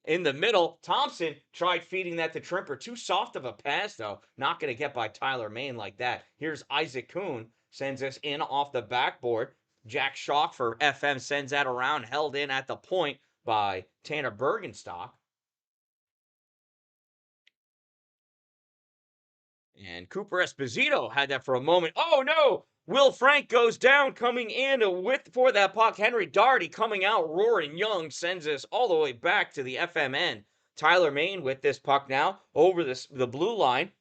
In the middle, Thompson tried feeding that to Tripper. Too soft of a pass, though. Not going to get by Tyler Main like that. Here's Isaac Kuhn. Sends us in off the backboard. Jack Schock for FM sends that around. Held in at the point by Tanner Bergenstock. And Cooper Esposito had that for a moment. Oh, no! Will Frank goes down, coming in for that puck. Henry Doherty coming out, roaring young, sends us all the way back to the FMN. Tyler Main with this puck now over the blue line.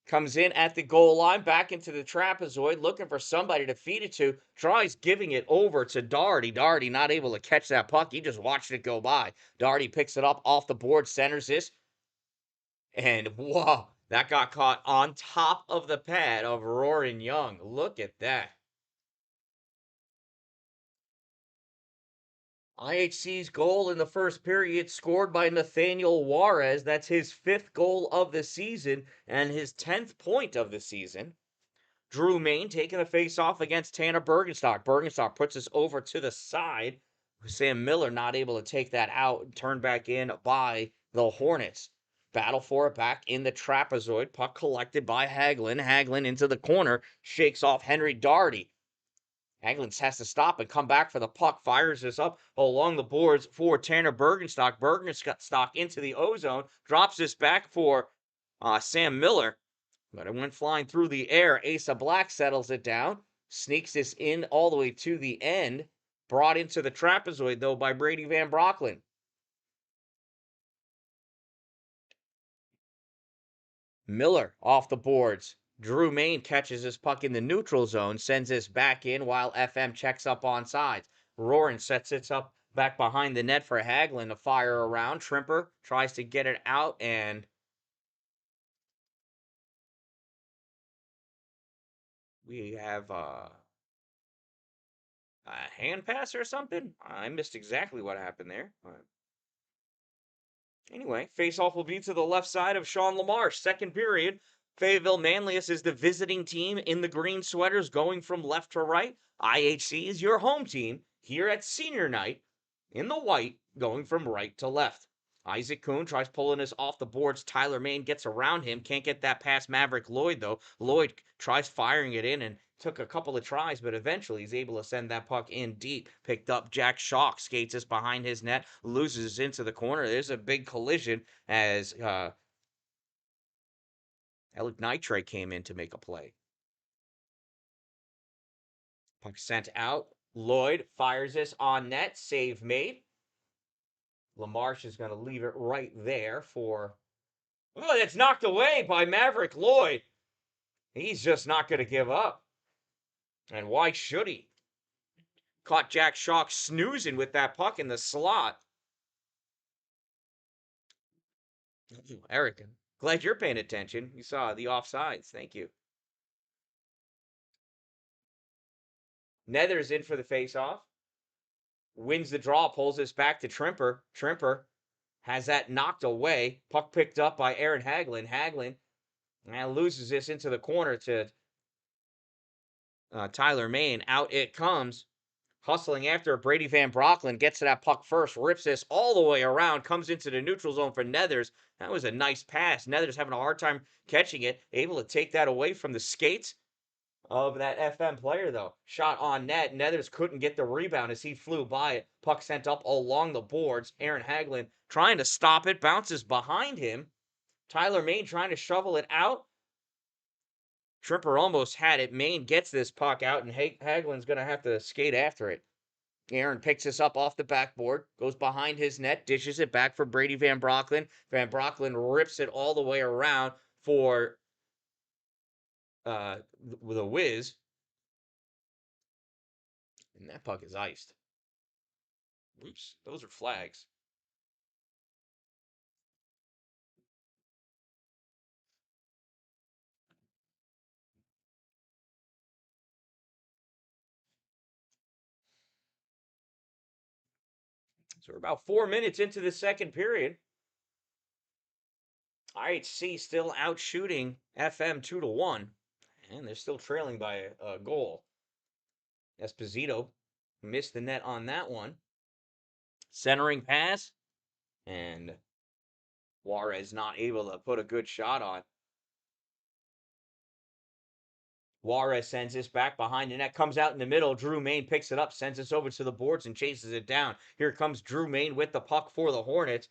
Comes in at the goal line, back into the trapezoid, looking for somebody to feed it to. Tries giving it over to Doherty. Doherty not able to catch that puck. He just watched it go by. Doherty picks it up off the board, centers this. And whoa, that got caught on top of the pad of Roaring Young. Look at that. IHC's goal in the first period scored by Nathaniel Juarez. That's his 5th goal of the season and his 10th point of the season. Drew Main taking a face-off against Tanner Bergenstock. Bergenstock puts us over to the side. Sam Miller not able to take that out and turned back in by the Hornets. Battle for it back in the trapezoid. Puck collected by Hagelin. Hagelin into the corner. Shakes off Henry Doherty. Hagelin has to stop and come back for the puck. Fires this up along the boards for Tanner Bergenstock. Bergenstock into the ozone. Drops this back for Sam Miller. But it went flying through the air. Asa Black settles it down. Sneaks this in all the way to the end. Brought into the trapezoid, though, by Brady Van Brocklin. Miller off the boards. Drew Main catches this puck in the neutral zone, sends this back in while FM checks up on sides. Roaring sets it up back behind the net for Hagelin to fire around. Trimper tries to get it out, and we have a hand pass or something. I missed exactly what happened there. Anyway, face-off will be to the left side of Sean LaMarche. Second period, Fayetteville-Manlius is the visiting team in the green sweaters going from left to right. IHC is your home team here at senior night in the white going from right to left. Isaac Kuhn tries pulling this off the boards. Tyler Main gets around him. Can't get that past Maverick Lloyd, though. Lloyd tries firing it in and took a couple of tries, but eventually he's able to send that puck in deep. Picked up Jack Schock, skates us behind his net, loses into the corner. There's a big collision as Alec Nitre came in to make a play. Puck sent out. Lloyd fires this on net. Save made. LaMarche is going to leave it right there for... Oh, it's knocked away by Maverick Lloyd. He's just not going to give up. And why should he? Caught Jack Schock snoozing with that puck in the slot. Ooh, Eric, glad you're paying attention. You saw the offsides. Thank you. Nether's in for the face-off. Wins the draw, pulls this back to Trimper. Trimper has that knocked away. Puck picked up by Aaron Hagelin. Hagelin now loses this into the corner to Tyler Main. Out it comes. Hustling after Brady Van Brocklin gets to that puck first, rips this all the way around, comes into the neutral zone for Nethers. That was a nice pass. Nethers having a hard time catching it, able to take that away from the skates of that FM player, though. Shot on net. Nethers couldn't get the rebound as he flew by it. Puck sent up along the boards. Aaron Hagelin trying to stop it, bounces behind him. Tyler Main trying to shovel it out. Tripper almost had it. Main gets this puck out, and Hagelin's going to have to skate after it. Aaron picks this up off the backboard, goes behind his net, dishes it back for Brady Van Brocklin. Van Brocklin rips it all the way around for the Wiz. And that puck is iced. Oops, those are flags. So we're about 4 minutes into the second period. IHC still out shooting FM 2-1. And they're still trailing by a goal. Esposito missed the net on that one. Centering pass. And Juarez not able to put a good shot on. Juarez sends this back behind the net, comes out in the middle. Drew Main picks it up, sends this over to the boards, and chases it down. Here comes Drew Main with the puck for the Hornets.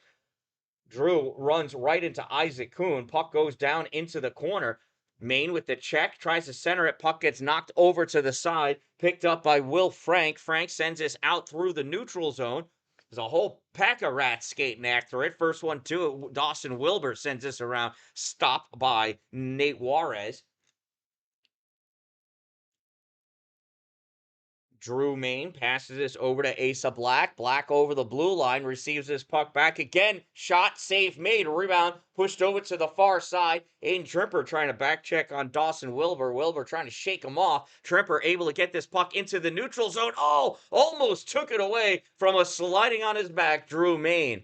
Drew runs right into Isaac Kuhn. Puck goes down into the corner. Main with the check, tries to center it. Puck gets knocked over to the side, picked up by Will Frank. Frank sends this out through the neutral zone. There's a whole pack of rats skating after it. First one, too. Dawson Wilbur sends this around, stopped by Nate Juarez. Drew Main passes this over to Asa Black. Black over the blue line, receives this puck back again. Shot, save made, rebound, pushed over to the far side. Aiden Trimper trying to back check on Dawson Wilbur. Wilbur trying to shake him off. Trimper able to get this puck into the neutral zone. Oh, almost took it away from a sliding on his back, Drew Main.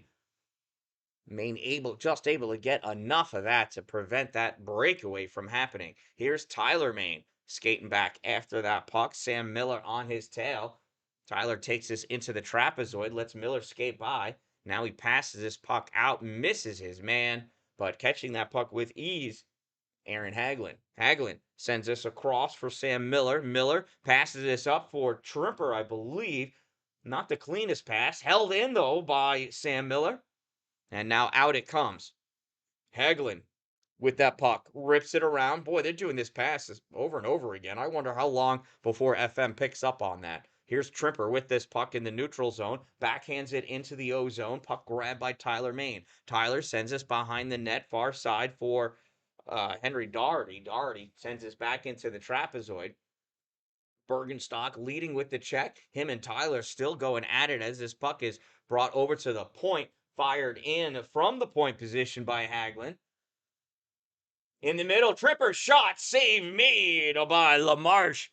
Main just able to get enough of that to prevent that breakaway from happening. Here's Tyler Main skating back after that puck. Sam Miller on his tail. Tyler takes this into the trapezoid, lets Miller skate by. Now he passes this puck out, misses his man, but catching that puck with ease, Aaron Hagelin. Hagelin sends this across for Sam Miller. Miller passes this up for Trimper, I believe. Not the cleanest pass. Held in, though, by Sam Miller. And now out it comes. Hagelin with that puck, rips it around. Boy, they're doing this pass over and over again. I wonder how long before FM picks up on that. Here's Trimper with this puck in the neutral zone. Backhands it into the O zone. Puck grabbed by Tyler Main. Tyler sends us behind the net, far side for Henry Doherty. Doherty sends us back into the trapezoid. Bergenstock leading with the check. Him and Tyler still going at it as this puck is brought over to the point. Fired in from the point position by Hagelin. In the middle, Tripper shot, save made by LaMarche.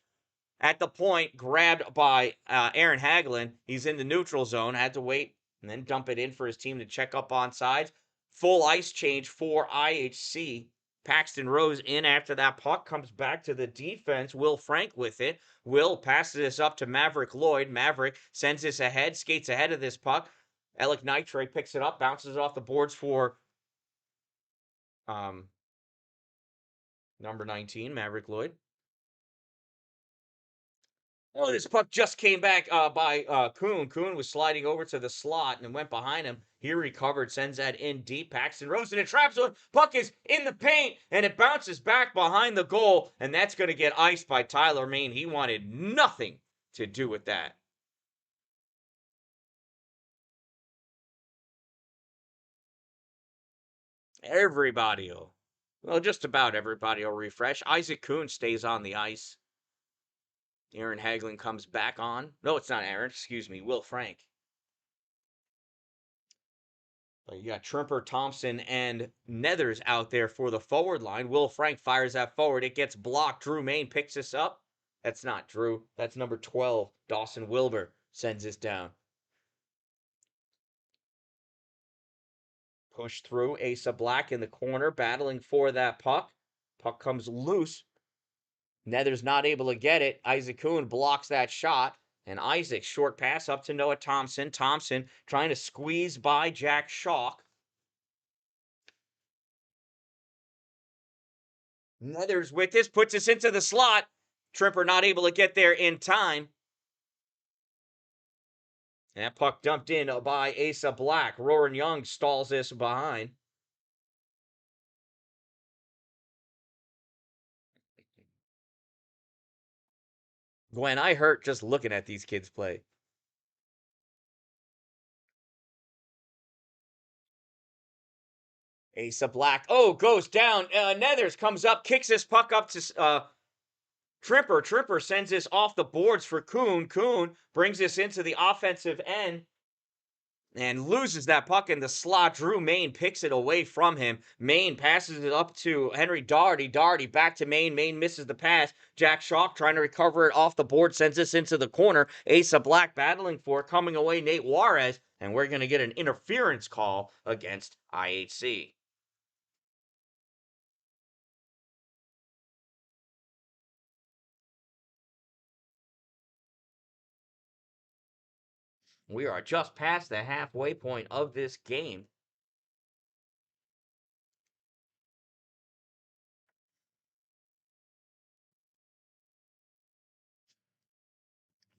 At the point, grabbed by Aaron Hagelin. He's in the neutral zone, had to wait and then dump it in for his team to check up on sides. Full ice change for IHC. Paxton Rose in after that puck, comes back to the defense. Will Frank with it. Will passes this up to Maverick Lloyd. Maverick sends this ahead, skates ahead of this puck. Alec Nitre picks it up, bounces it off the boards for number 19, Maverick Lloyd. Oh, this puck just came back by Kuhn. Kuhn was sliding over to the slot and went behind him. He recovered, sends that in deep. Paxton Rose in a trap zone. Puck is in the paint, and it bounces back behind the goal, and that's going to get iced by Tyler Main. He wanted nothing to do with that. Everybody will. Well, just about everybody will refresh. Isaac Kuhn stays on the ice. Aaron Hagelin comes back on. No, it's not Aaron. Excuse me. Will Frank. So you got Trimper, Thompson, and Nethers out there for the forward line. Will Frank fires that forward. It gets blocked. Drew Main picks this up. That's not Drew. That's number 12. Dawson Wilbur sends this down. Push through. Asa Black in the corner, battling for that puck. Puck comes loose. Nether's not able to get it. Isaac Kuhn blocks that shot. And Isaac, short pass up to Noah Thompson. Thompson trying to squeeze by Jack Schalk. Nethers with this, puts this into the slot. Trimper not able to get there in time. And that puck dumped in by Asa Black. Roran Young stalls this behind. Gwen, I hurt just looking at these kids play. Asa Black, goes down. Nethers comes up, kicks this puck up to Trimper. Trimper sends this off the boards for Kuhn. Kuhn brings this into the offensive end and loses that puck in the slot. Drew Main picks it away from him. Main passes it up to Henry Doherty. Doherty back to Main. Main misses the pass. Jack Schalk trying to recover it off the board, sends this into the corner. Asa Black battling for it, coming away Nate Juarez, and we're going to get an interference call against IHC. We are just past the halfway point of this game.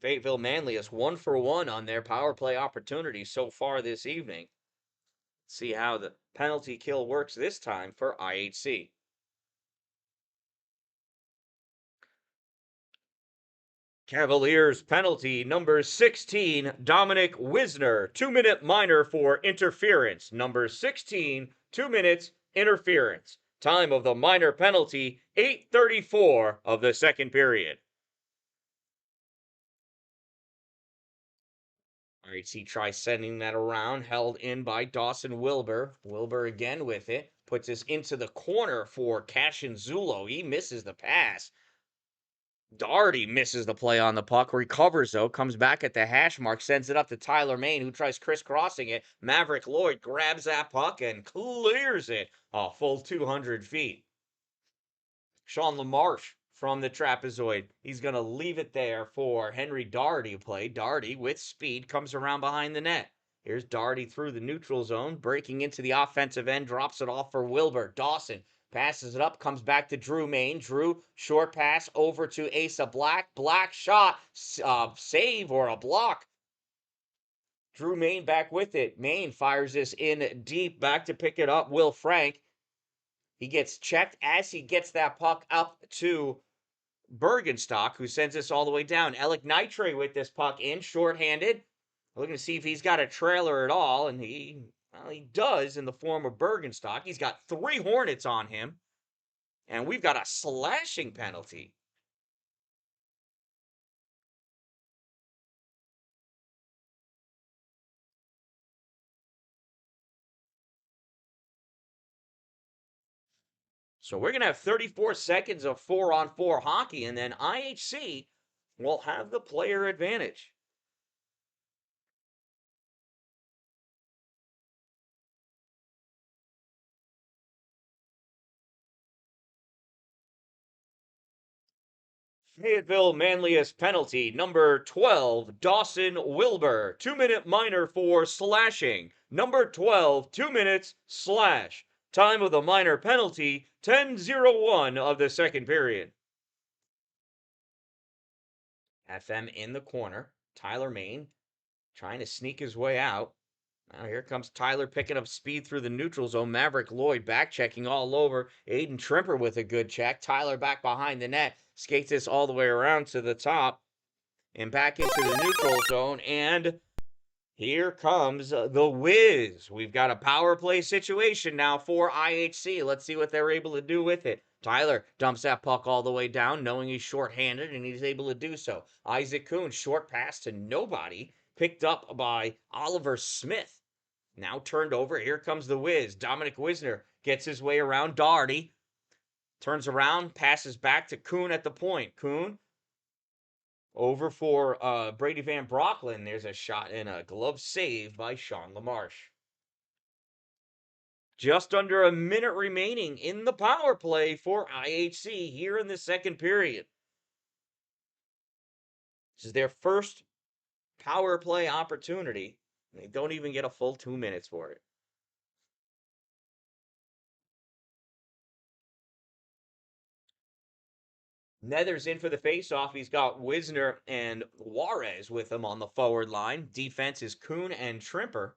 Fayetteville-Manlius 1-for-1 on their power play opportunities so far this evening. See how the penalty kill works this time for IHC. Cavaliers penalty number 16, Dominic Wisner, 2-minute minor for interference. Number 16, 2 minutes, interference. Time of the minor penalty, 8:34 of the second period. IHC tries sending that around, held in by Dawson Wilbur. Wilbur again with it, puts this into the corner for Cashin Zulo. He misses the pass. Doherty misses the play on the puck, recovers though, comes back at the hash mark, sends it up to Tyler Main, who tries crisscrossing it. Maverick Lloyd grabs that puck and clears it a full 200 feet. Sean LaMarche from the trapezoid. He's going to leave it there for Henry Doherty to play. Doherty, with speed, comes around behind the net. Here's Doherty through the neutral zone, breaking into the offensive end, drops it off for Wilbur. Dawson passes it up, comes back to Drew Main. Drew, short pass over to Asa Black. Black shot, save or a block. Drew Main back with it. Main fires this in deep, back to pick it up. Will Frank. He gets checked as he gets that puck up to Bergenstock, who sends this all the way down. Alec Nitre with this puck in, shorthanded. Looking to see if he's got a trailer at all, and he does in the form of Bergenstock. He's got 3 Hornets on him, and we've got a slashing penalty. So we're going to have 34 seconds of 4-on-4 hockey, and then IHC will have the player advantage. Fayetteville-Manlius penalty number 12, Dawson Wilbur, 2-minute minor for slashing. Number 12, 2 minutes, slash. Time of the minor penalty, 10:01 of the second period. FM in the corner. Tyler Main trying to sneak his way out. Now here comes Tyler picking up speed through the neutral zone. Maverick Lloyd back checking all over. Aiden Trimper with a good check. Tyler back behind the net. Skates this all the way around to the top and back into the neutral zone. And here comes the Wiz. We've got a power play situation now for IHC. Let's see what they're able to do with it. Tyler dumps that puck all the way down, knowing he's shorthanded, and he's able to do so. Isaac Kuhn, short pass to nobody, picked up by Oliver Smith. Now turned over. Here comes the Wiz. Dominic Wisner gets his way around Doherty. Turns around, passes back to Kuhn at the point. Kuhn over for Brady Van Brocklin. There's a shot and a glove save by Sean LaMarche. Just under a minute remaining in the power play for IHC here in the second period. This is their first power play opportunity. They don't even get a full 2 minutes for it. Nether's in for the faceoff. He's got Wisner and Juarez with him on the forward line. Defense is Kuhn and Trimper.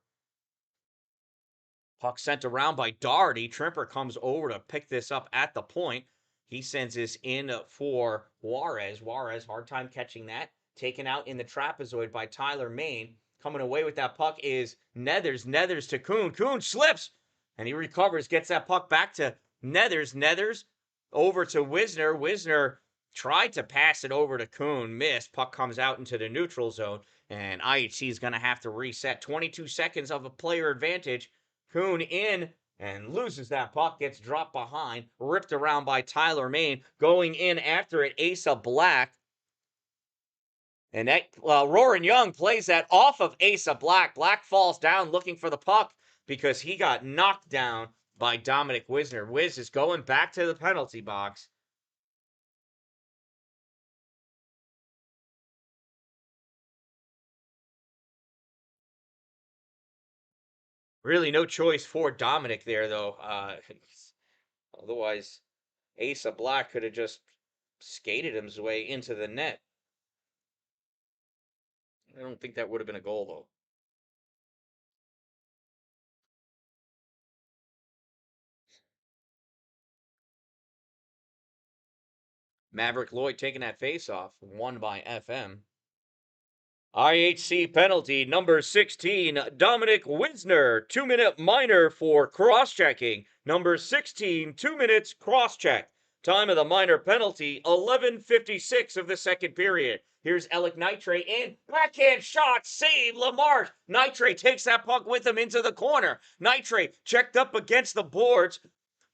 Puck sent around by Doherty. Trimper comes over to pick this up at the point. He sends this in for Juarez. Juarez, hard time catching that. Taken out in the trapezoid by Tyler Main. Coming away with that puck is Nethers. Nethers to Kuhn. Kuhn slips, and he recovers. Gets that puck back to Nethers. Nethers over to Wisner. Wisner tried to pass it over to Kuhn. Missed. Puck comes out into the neutral zone, and IHC is going to have to reset. 22 seconds of a player advantage. Kuhn in and loses that puck, gets dropped behind, ripped around by Tyler Main, going in after it, Asa Black. And that Roran Young plays that off of Asa Black. Black falls down looking for the puck because he got knocked down by Dominic Wisner. Wiz is going back to the penalty box. Really no choice for Dominic there, though. Otherwise, Asa Black could have just skated his way into the net. I don't think that would have been a goal, though. Maverick Lloyd taking that faceoff, won by FM. IHC penalty number 16, Dominic Wisner, 2-minute minor for cross-checking. Number 16, 2 minutes cross-check. Time of the minor penalty, 11:56 of the second period. Here's Alec Nitre in. Backhand shot, save LaMarche. Nitre takes that puck with him into the corner. Nitre checked up against the boards.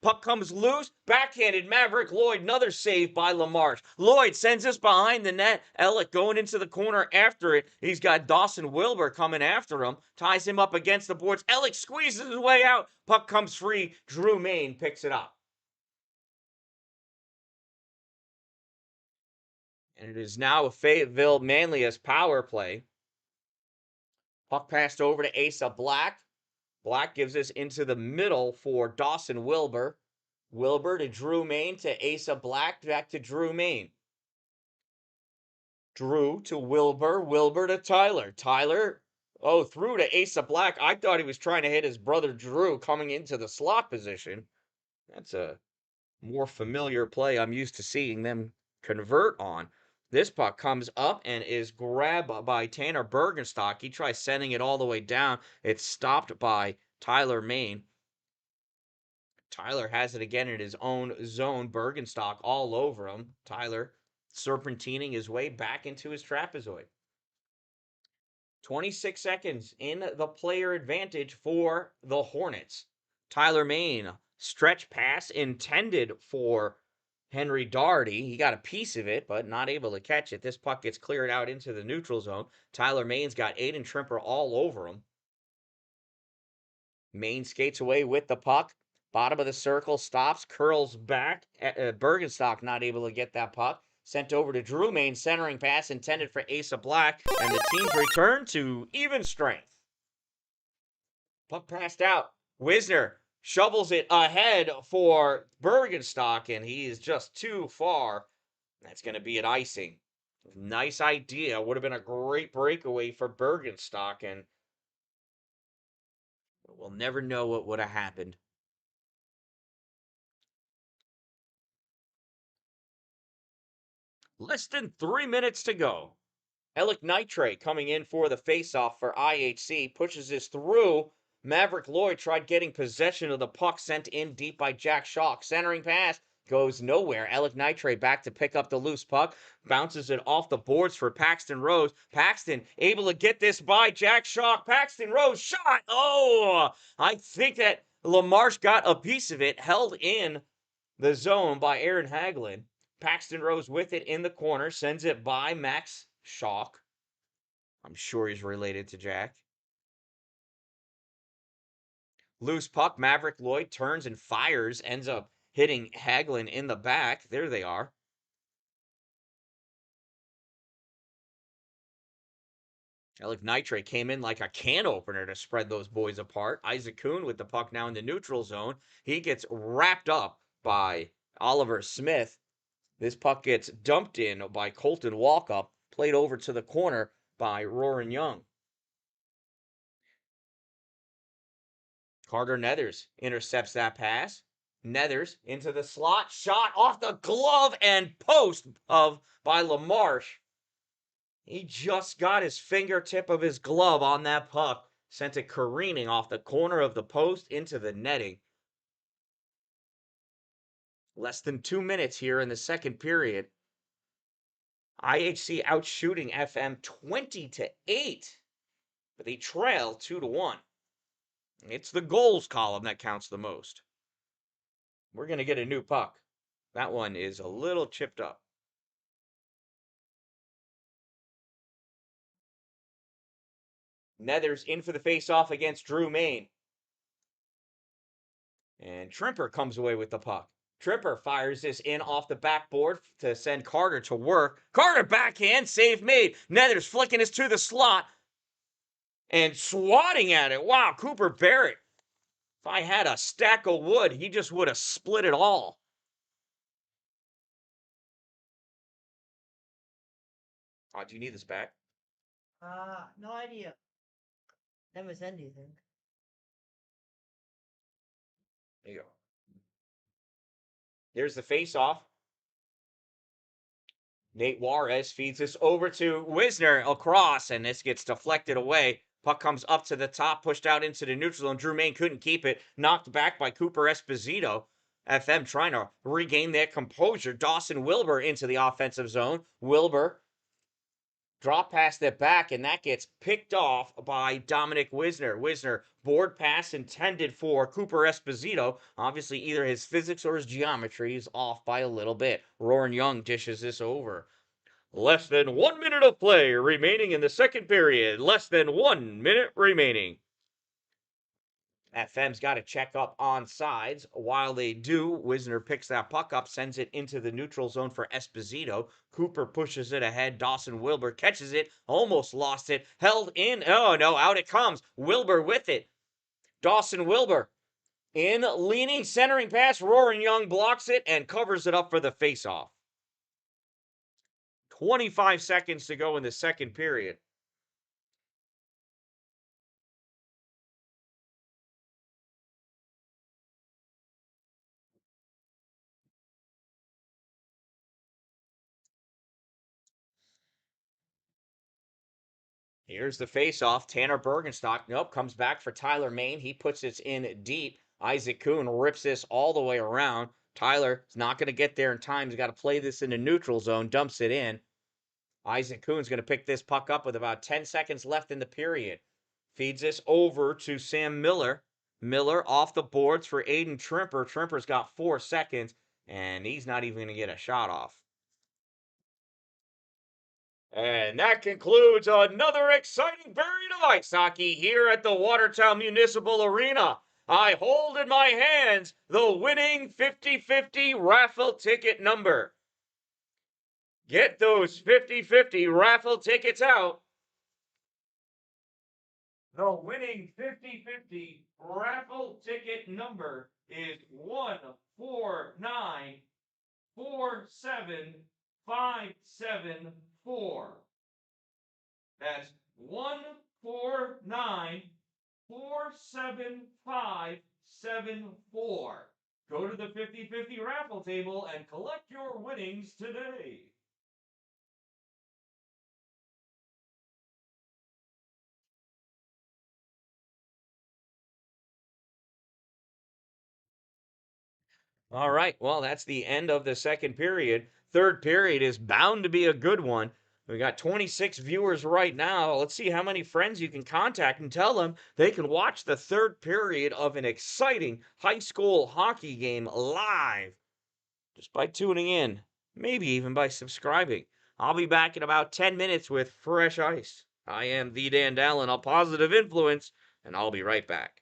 Puck comes loose, backhanded Maverick Lloyd, another save by LaMarche. Lloyd sends this behind the net. Ellick going into the corner after it. He's got Dawson Wilbur coming after him, ties him up against the boards. Ellick squeezes his way out. Puck comes free. Drew Main picks it up. And it is now a Fayetteville-Manlius power play. Puck passed over to Asa Black. Black gives this into the middle for Dawson Wilbur. Wilbur to Drew Main to Asa Black, back to Drew Main. Drew to Wilbur, Wilbur to Tyler. Tyler, through to Asa Black. I thought he was trying to hit his brother Drew coming into the slot position. That's a more familiar play I'm used to seeing them convert on. This puck comes up and is grabbed by Tanner Bergenstock. He tries sending it all the way down. It's stopped by Tyler Main. Tyler has it again in his own zone. Bergenstock all over him. Tyler serpentining his way back into his trapezoid. 26 seconds in the player advantage for the Hornets. Tyler Main, stretch pass intended for Henry Doherty. He got a piece of it, but not able to catch it. This puck gets cleared out into the neutral zone. Tyler Main's got Aiden Trimper all over him. Main skates away with the puck. Bottom of the circle, stops, curls back. Bergenstock not able to get that puck. Sent over to Drew Main, centering pass intended for Asa Black, and the teams return to even strength. Puck passed out. Wisner shovels it ahead for Bergenstock, and he is just too far. That's going to be an icing. Nice idea. Would have been a great breakaway for Bergenstock, and we'll never know what would have happened. Less than 3 minutes to go. Alec Nitre coming in for the faceoff for IHC. Pushes this through. Maverick Lloyd tried getting possession of the puck, sent in deep by Jack Schalk. Centering pass goes nowhere. Alec Nitre back to pick up the loose puck, bounces it off the boards for Paxton Rose. Paxton able to get this by Jack Shock. Paxton Rose shot. Oh, I think that LaMarche got a piece of it, held in the zone by Aaron Hagelin. Paxton Rose with it in the corner, sends it by Max Shock. I'm sure he's related to Jack. Loose puck, Maverick Lloyd turns and fires, ends up hitting Hagelin in the back. There they are. Alec Nitre came in like a can opener to spread those boys apart. Isaac Kuhn with the puck now in the neutral zone. He gets wrapped up by Oliver Smith. This puck gets dumped in by Colton Walkup, played over to the corner by Roran Young. Carter Nethers intercepts that pass. Nethers into the slot, shot off the glove and post by LaMarche. He just got his fingertip of his glove on that puck, sent it careening off the corner of the post into the netting. Less than 2 minutes here in the second period. IHC outshooting FM 20-8, but they trail 2-1. It's the goals column that counts the most. We're going to get a new puck. That one is a little chipped up. Nethers in for the face-off against Drew Main. And Trimper comes away with the puck. Trimper fires this in off the backboard to send Carter to work. Carter backhand, save made. Nethers flicking this to the slot and swatting at it. Wow, Cooper Barrett. If I had a stack of wood, he just would have split it all. Oh, do you need this back? No idea. Never said anything. There you go. There's the face-off. Nate Juarez feeds this over to Wisner across, and this gets deflected away. Puck comes up to the top, pushed out into the neutral zone. Drew Main couldn't keep it. Knocked back by Cooper Esposito. FM trying to regain their composure. Dawson Wilbur into the offensive zone. Wilbur drop past it back, and that gets picked off by Dominic Wisner. Wisner, board pass intended for Cooper Esposito. Obviously, either his physics or his geometry is off by a little bit. Roran Young dishes this over. Less than 1 minute of play remaining in the second period. Less than 1 minute remaining. FM's got to check up on sides. While they do, Wisner picks that puck up, sends it into the neutral zone for Esposito. Cooper pushes it ahead. Dawson Wilbur catches it, almost lost it, held in. Oh no, out it comes. Wilbur with it. Dawson Wilbur in, leaning, centering pass. Roran Young blocks it and covers it up for the faceoff. 25 seconds to go in the second period. Here's the face-off. Tanner Bergenstock, nope, comes back for Tyler Main. He puts this in deep. Isaac Kuhn rips this all the way around. Tyler's not going to get there in time. He's got to play this in the neutral zone, dumps it in. Isaac Kuhn's going to pick this puck up with about 10 seconds left in the period. Feeds this over to Sam Miller. Miller off the boards for Aiden Trimper. Trimper's got 4 seconds, and he's not even going to get a shot off. And that concludes another exciting period of ice hockey here at the Watertown Municipal Arena. I hold in my hands the winning 50-50 raffle ticket number. Get those 50-50 raffle tickets out. The winning 50-50 raffle ticket number is 14947574. That's 14947574. Go to the 50-50 raffle table and collect your winnings today. All right, well, that's the end of the second period. Third period is bound to be a good one. We got 26 viewers right now. Let's see how many friends you can contact and tell them they can watch the third period of an exciting high school hockey game live just by tuning in, maybe even by subscribing. I'll be back in about 10 minutes with fresh ice. I am the Dan-Dalin, a positive influence, and I'll be right back.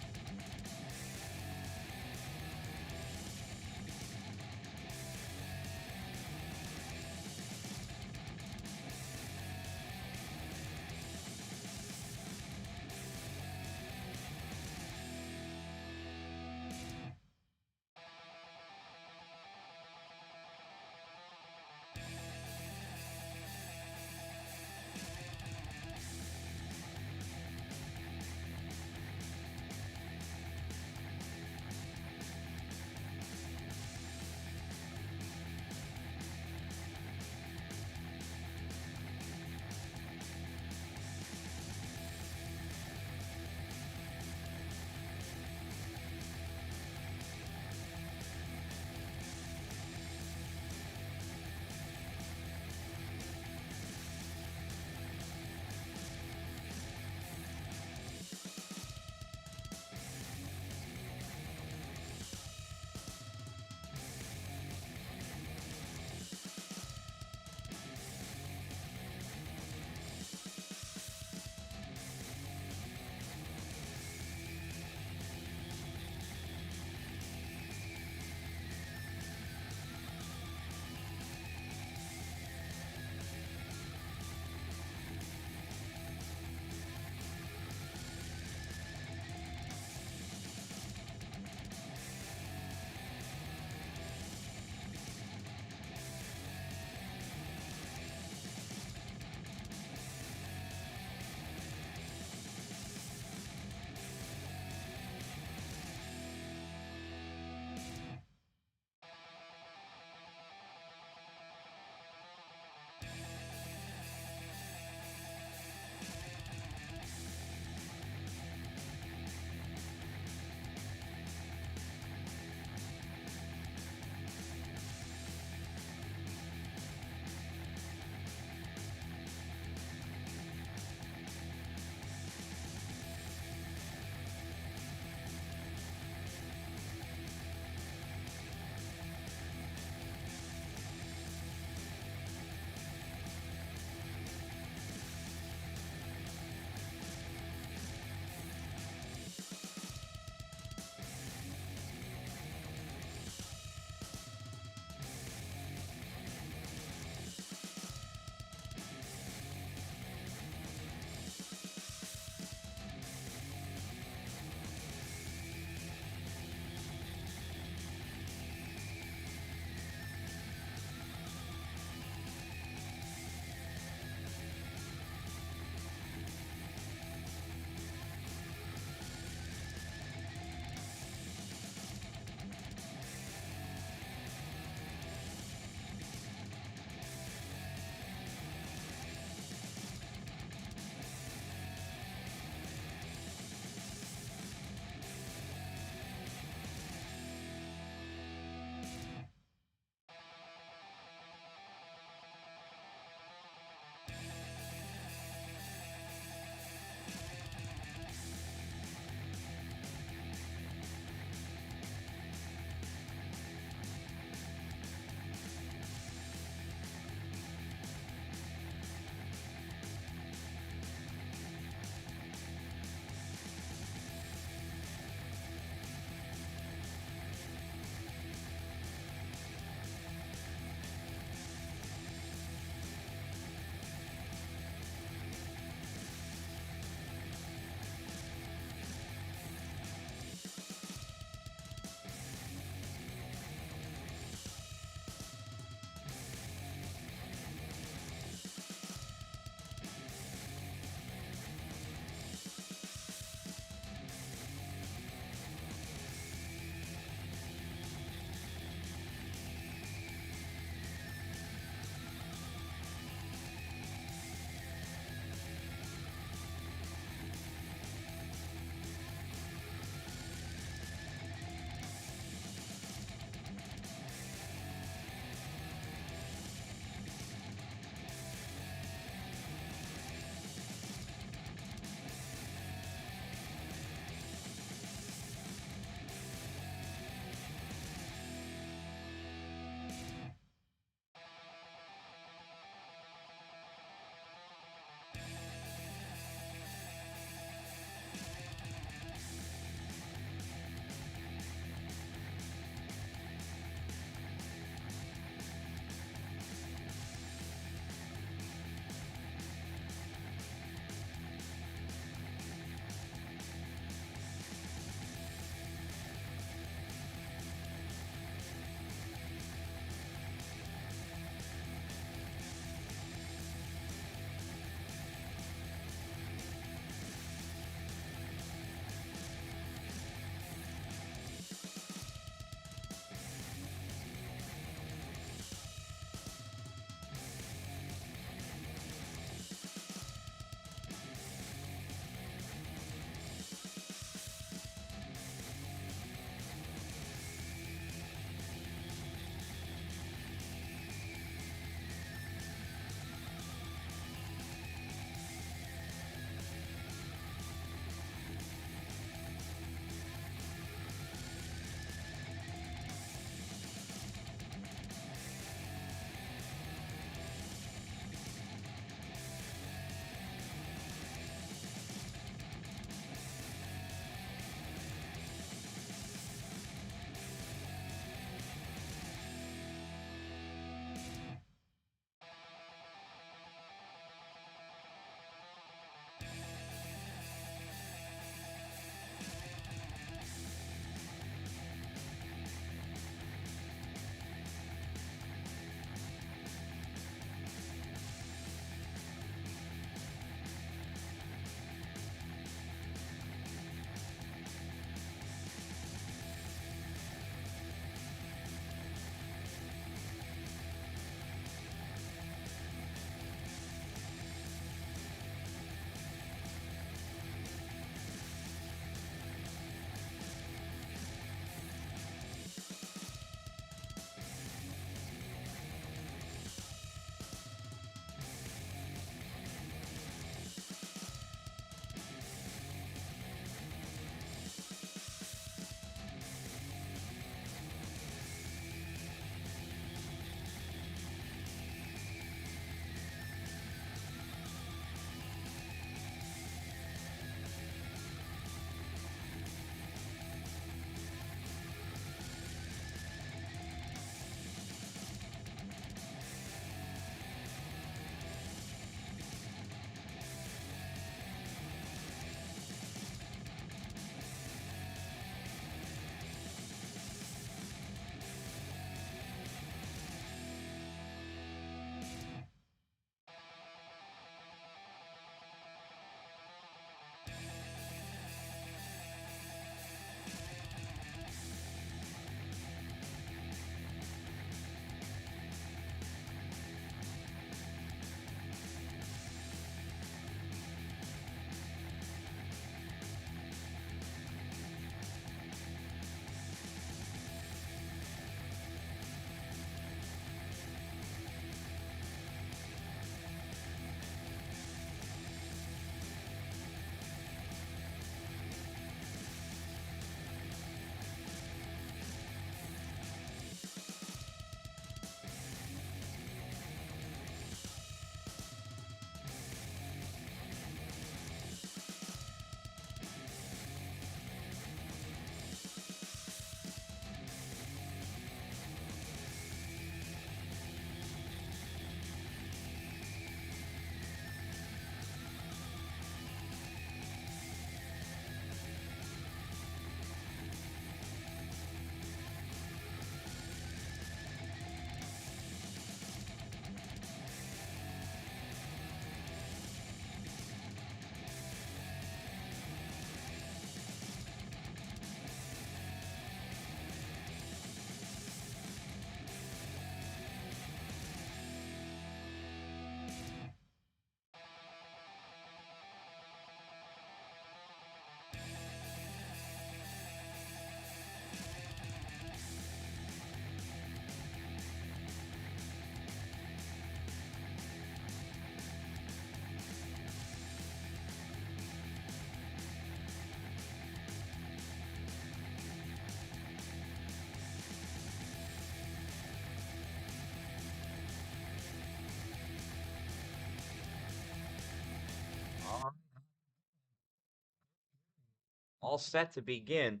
all set to begin.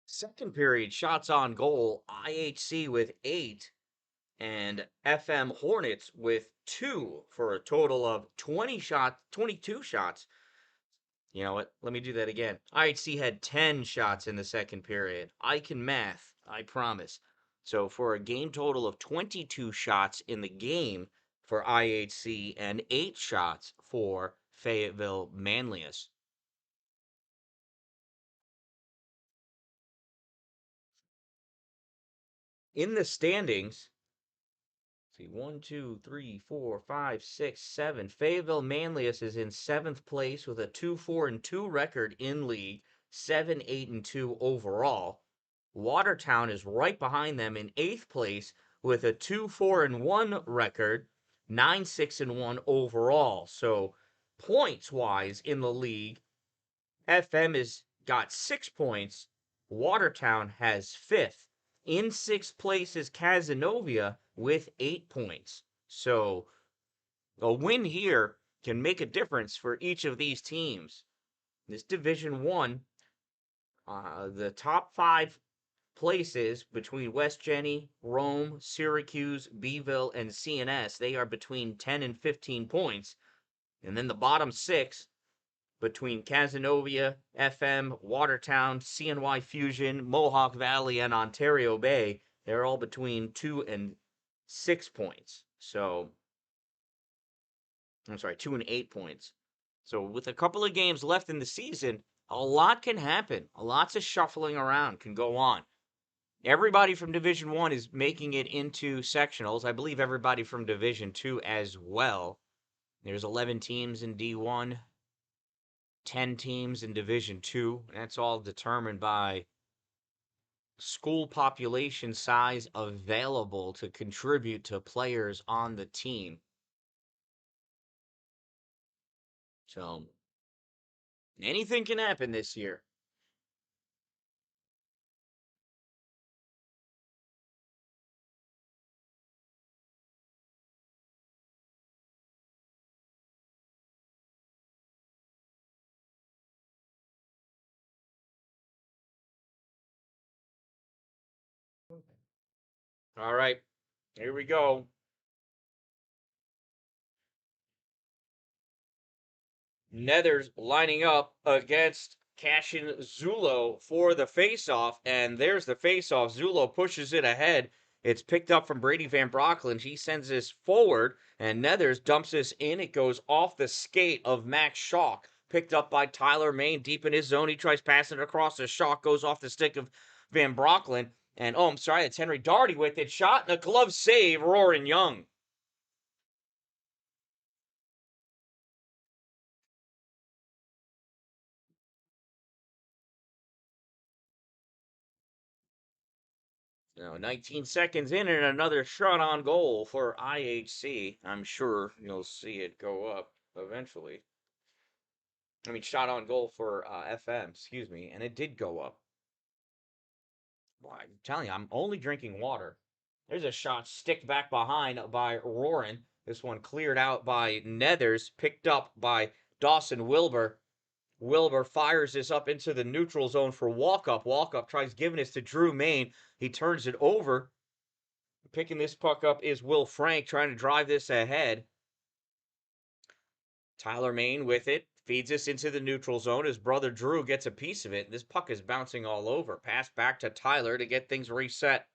Second period, shots on goal, IHC with 8 and FM Hornets with 2 for a total of 22 shots. You know what? Let me do that again. IHC had 10 shots in the second period. I can math, I promise. So for a game total of 22 shots in the game for IHC and 8 shots for Fayetteville-Manlius. In the standings, see, 1, 2, 3, 4, 5, 6, 7. Fayetteville-Manlius is in 7th place with a 2-4-2 record in league, 7-8-2 overall. Watertown is right behind them in 8th place with a 2-4-1 record, 9-6-1 overall. So points-wise in the league, FM has got 6 points. Watertown has 5th. In 6th place is Cazenovia with 8 points. So a win here can make a difference for each of these teams. This Division 1, the top 5 places between West Jenny, Rome, Syracuse, Beeville, and CNS, they are between 10 and 15 points. And then the bottom 6, between Cazenovia, FM, Watertown, CNY Fusion, Mohawk Valley, and Ontario Bay, they're all between 2 and 6 points. So, I'm sorry, 2 and 8 points. So with a couple of games left in the season, a lot can happen. Lots of shuffling around can go on. Everybody from Division 1 is making it into sectionals. I believe everybody from Division 2 as well. There's 11 teams in D1. 10 teams in Division 2. That's all determined by school population size available to contribute to players on the team. So, anything can happen this year. All right, here we go. Nethers lining up against Cashin Zulo for the faceoff, and there's the faceoff. Zulo pushes it ahead. It's picked up from Brady Van Brockland. He sends this forward, and Nethers dumps this in. It goes off the skate of Max Schock. Picked up by Tyler Main deep in his zone. He tries passing it across. The Schock goes off the stick of Van Brockland. And, oh, I'm sorry, it's Henry Darty with it. Shot and a glove save, Roaring Young. Now, 19 seconds in and another shot on goal for IHC. I'm sure you'll see it go up eventually. I mean, shot on goal for FM, excuse me, and it did go up. Well, I'm telling you, I'm only drinking water. There's a shot sticked back behind by Roarin. This one cleared out by Nethers, picked up by Dawson Wilbur. Wilbur fires this up into the neutral zone for Walkup. Walkup tries giving this to Drew Main. He turns it over. Picking this puck up is Will Frank trying to drive this ahead. Tyler Main with it. Feeds this into the neutral zone. His brother Drew gets a piece of it. This puck is bouncing all over. Pass back to Tyler to get things reset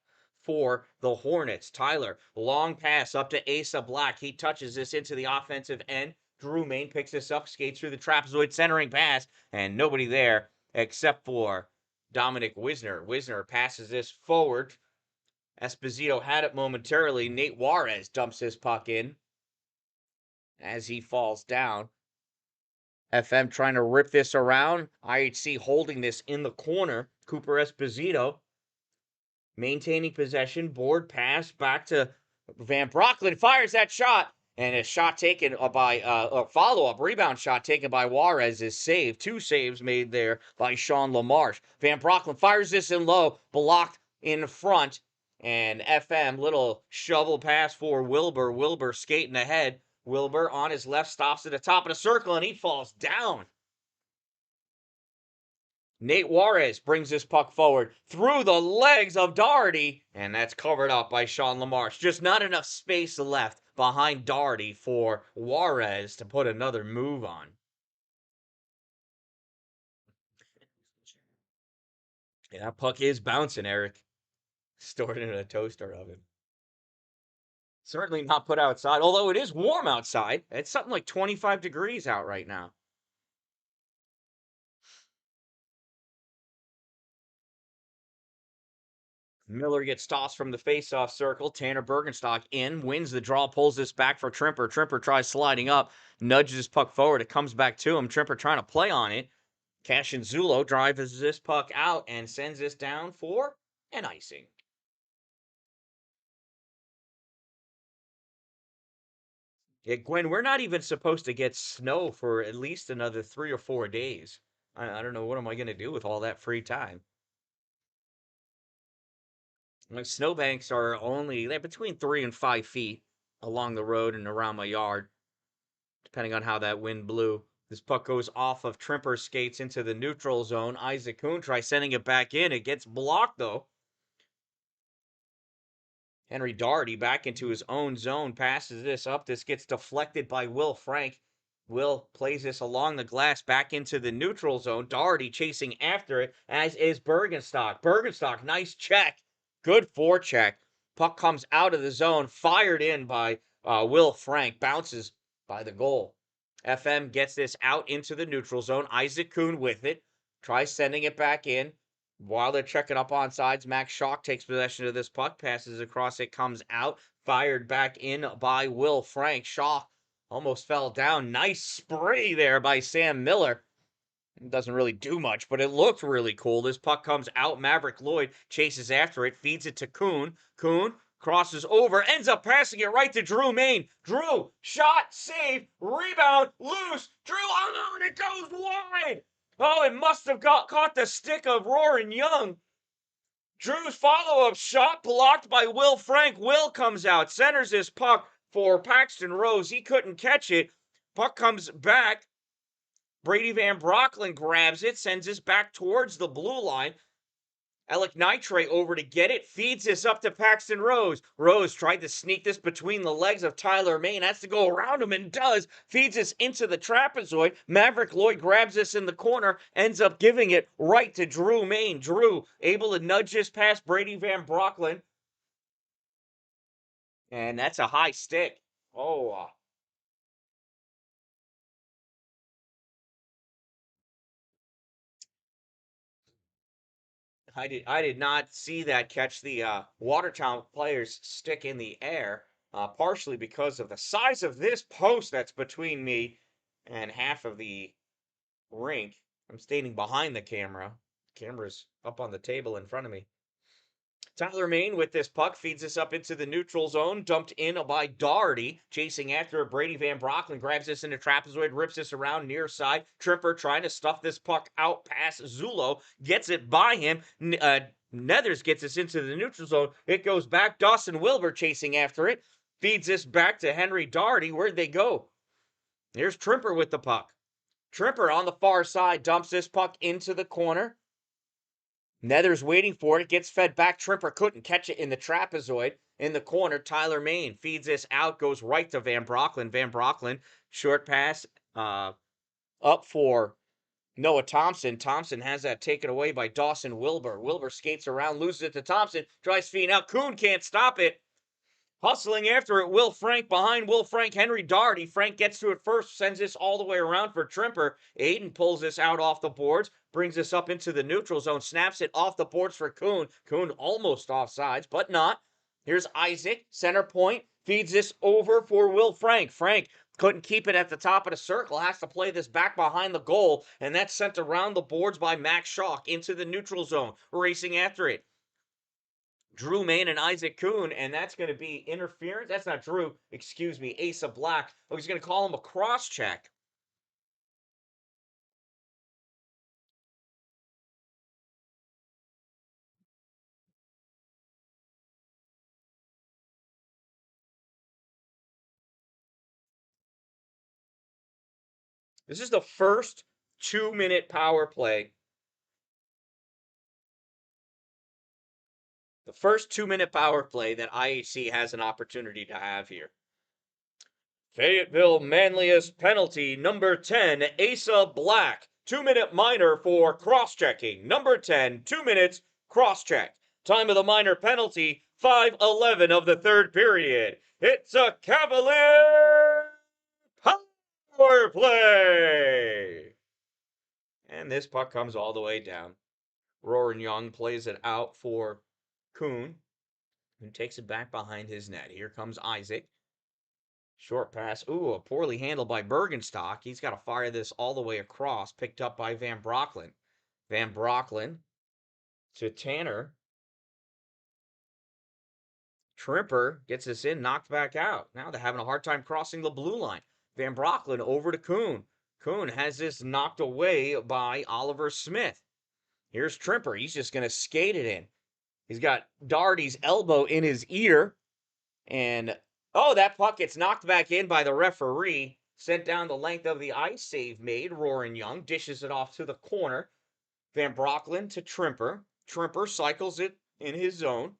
for the Hornets. Tyler, long pass up to Asa Black. He touches this into the offensive end. Drew Main picks this up, skates through the trapezoid centering pass, and nobody there except for Dominic Wisner. Wisner passes this forward. Esposito had it momentarily. Nate Juarez dumps his puck in as he falls down. FM trying to rip this around. IHC holding this in the corner. Cooper Esposito maintaining possession. Board pass back to Van Brockland. Fires that shot. And a shot taken by a follow-up rebound shot taken by Juarez is saved. 2 saves made there by Sean LaMarche. Van Brockland fires this in low, blocked in front. And FM, little shovel pass for Wilbur. Wilbur skating ahead. Wilbur on his left stops at the top of the circle and he falls down. Nate Juarez brings this puck forward through the legs of Doherty, and that's covered up by Sean LaMarche. Just not enough space left behind Doherty for Juarez to put another move on. Yeah, that puck is bouncing, Eric. Stored in a toaster oven. Certainly not put outside, although it is warm outside. It's something like 25 degrees out right now. Miller gets tossed from the faceoff circle. Tanner Bergenstock wins the draw, pulls this back for Trimper. Trimper tries sliding up, nudges his puck forward. It comes back to him. Trimper trying to play on it. Cash and Zulo drives this puck out and sends this down for an icing. Yeah, Gwen, we're not even supposed to get snow for at least another 3 or 4 days. I don't know, what am I going to do with all that free time? My snowbanks are they're between 3 and 5 feet along the road and around my yard, depending on how that wind blew. This puck goes off of Trimper's skates into the neutral zone. Isaac Kuhn tries sending it back in. It gets blocked, though. Henry Doherty back into his own zone, passes this up. This gets deflected by Will Frank. Will plays this along the glass back into the neutral zone. Doherty chasing after it, as is Bergenstock. Bergenstock, nice check. Good forecheck. Puck comes out of the zone, fired in by Will Frank. Bounces by the goal. FM gets this out into the neutral zone. Isaac Kuhn with it. Tries sending it back in. While they're checking up on sides, Max Schock takes possession of this puck, passes across, it comes out, fired back in by Will Frank. Schock almost fell down. Nice spray there by Sam Miller. It doesn't really do much, but it looked really cool. This puck comes out. Maverick Lloyd chases after it, feeds it to Kuhn. Kuhn crosses over, ends up passing it right to Drew Main. Drew, shot, save, rebound, loose. Drew, oh, and it goes wide. Oh, it must have caught the stick of Roaring Young. Drew's follow-up shot blocked by Will Frank. Will comes out, centers this puck for Paxton Rose. He couldn't catch it. Puck comes back. Brady Van Brocklin grabs it, sends this back towards the blue line. Alec Nitre over to get it, feeds this up to Paxton Rose. Rose tried to sneak this between the legs of Tyler Main, has to go around him and does. Feeds this into the trapezoid. Maverick Lloyd grabs this in the corner, ends up giving it right to Drew Main. Drew able to nudge this past Brady Van Brocklin. And that's a high stick. Oh, I did not see that catch the Watertown player's stick in the air, partially because of the size of this post that's between me and half of the rink. I'm standing behind the camera. Camera's up on the table in front of me. Tyler Main with this puck feeds this up into the neutral zone, dumped in by Doherty, chasing after it. Brady Van Brocklin grabs this into trapezoid, rips this around near side. Tripper trying to stuff this puck out past Zulo, gets it by him. Nethers gets this into the neutral zone. It goes back. Dawson Wilbur chasing after it, feeds this back to Henry Doherty. Where'd they go? Here's Trimper with the puck. Trimper on the far side dumps this puck into the corner. Nether's waiting for it, gets fed back. Trimper couldn't catch it in the trapezoid. In the corner, Tyler Main feeds this out, goes right to Van Brocklin. Van Brocklin, short pass up for Noah Thompson. Thompson has that taken away by Dawson Wilbur. Wilbur skates around, loses it to Thompson, tries feeding out. Kuhn can't stop it. Hustling after it, Will Frank behind Will Frank, Henry Doherty. Frank gets to it first, sends this all the way around for Trimper. Aiden pulls this out off the boards, brings this up into the neutral zone, snaps it off the boards for Kuhn. Kuhn almost offsides, but not. Here's Isaac, center point, feeds this over for Will Frank. Frank couldn't keep it at the top of the circle, has to play this back behind the goal, and that's sent around the boards by Max Schock into the neutral zone, racing after it. Drew Main and Isaac Kuhn, and that's going to be interference. That's not Drew, excuse me, Asa Black. Oh, he's going to call him a cross check. This is the first 2-minute power play The first 2-minute power play that IHC has an opportunity to have here. Fayetteville-Manlius penalty, number 10, Asa Black. 2-minute minor for cross-checking. Number 10, 2 minutes, cross-check. Time of the minor penalty, 5:11 of the third period. It's a Cavalier power play! And this puck comes all the way down. Roaring Young plays it out for Kuhn, who takes it back behind his net. Here comes Isaac. Short pass. Ooh, poorly handled by Bergenstock. He's got to fire this all the way across. Picked up by Van Brocklin. Van Brocklin to Tanner. Trimper gets this in, knocked back out. Now they're having a hard time crossing the blue line. Van Brocklin over to Kuhn. Kuhn has this knocked away by Oliver Smith. Here's Trimper. He's just going to skate it in. He's got Doherty's elbow in his ear. And, oh, that puck gets knocked back in by the referee. Sent down the length of the ice, save made. Roaring Young dishes it off to the corner. Van Brocklin to Trimper. Trimper cycles it in his zone.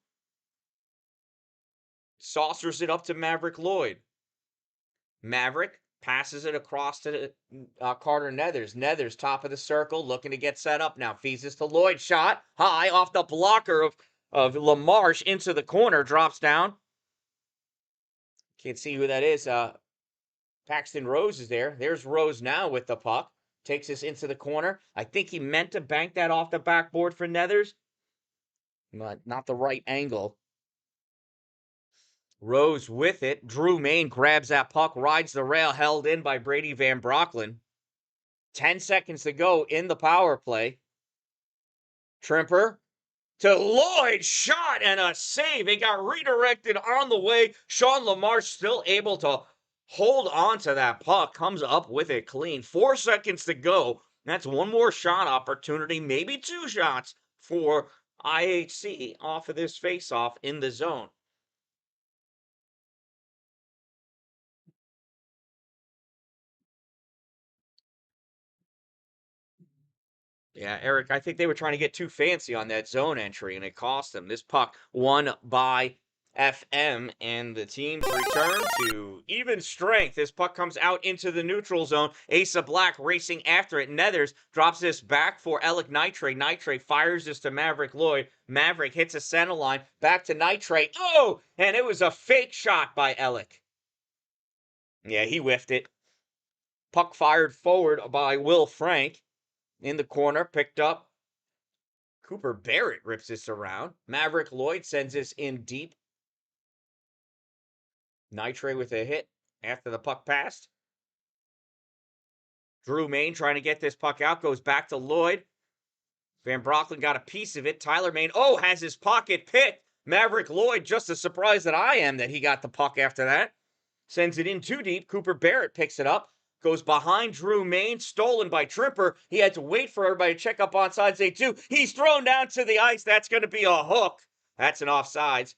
Saucers it up to Maverick Lloyd. Maverick passes it across to Carter Nethers. Nethers, top of the circle, looking to get set up now. Feeds this to Lloyd. Shot high off the blocker of LaMarche into the corner. Drops down. Can't see who that is. Paxton Rose is there. There's Rose now with the puck. Takes this into the corner. I think he meant to bank that off the backboard for Nethers. But not the right angle. Rose with it. Drew Main grabs that puck, rides the rail, held in by Brady Van Brocklin. 10 seconds to go in the power play. Trimper to Lloyd. Shot and a save. It got redirected on the way. Sean LaMarche still able to hold on to that puck. Comes up with it clean. 4 seconds to go. That's one more shot opportunity, maybe 2 shots for IHC off of this face-off in the zone. Yeah, Eric, I think they were trying to get too fancy on that zone entry, and it cost them. This puck won by FM, and the teams return to even strength. This puck comes out into the neutral zone. Asa Black racing after it. Nethers drops this back for Alec Nitre. Nitre fires this to Maverick Lloyd. Maverick hits a center line. Back to Nitre. Oh, and it was a fake shot by Alec. Yeah, he whiffed it. Puck fired forward by Will Frank. In the corner, picked up. Cooper Barrett rips this around. Maverick Lloyd sends this in deep. Nitre with a hit after the puck passed. Drew Main trying to get this puck out. Goes back to Lloyd. Van Brocklin got a piece of it. Tyler Main, has his pocket picked. Maverick Lloyd, just as surprised that I am that he got the puck after that. Sends it in too deep. Cooper Barrett picks it up. Goes behind Drew Main, stolen by Trimper. He had to wait for everybody to check up on side say 2. He's thrown down to the ice. That's going to be a hook. That's an offsides.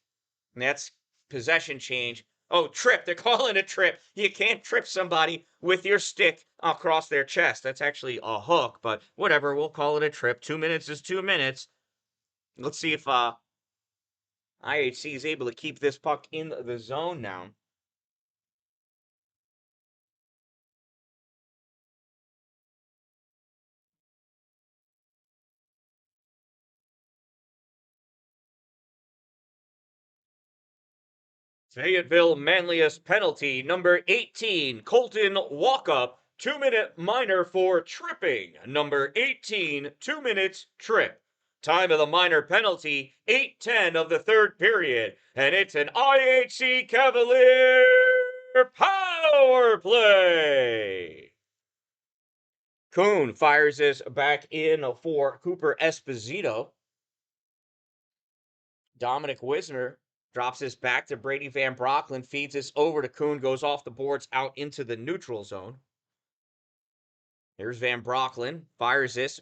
And that's possession change. Oh, trip. They're calling a trip. You can't trip somebody with your stick across their chest. That's actually a hook, but whatever. We'll call it a trip. 2 minutes is 2 minutes. Let's see if IHC is able to keep this puck in the zone now. Fayetteville-Manlius penalty, number 18, Colton Walkup, 2-minute minor for tripping. Number 18, 2 minutes trip. Time of the minor penalty, 8:10 of the third period. And it's an IHC Cavalier power play. Kuhn fires this back in for Cooper Esposito. Dominic Wisner drops this back to Brady Van Brocklin, feeds this over to Kuhn, goes off the boards out into the neutral zone. Here's Van Brocklin, fires this.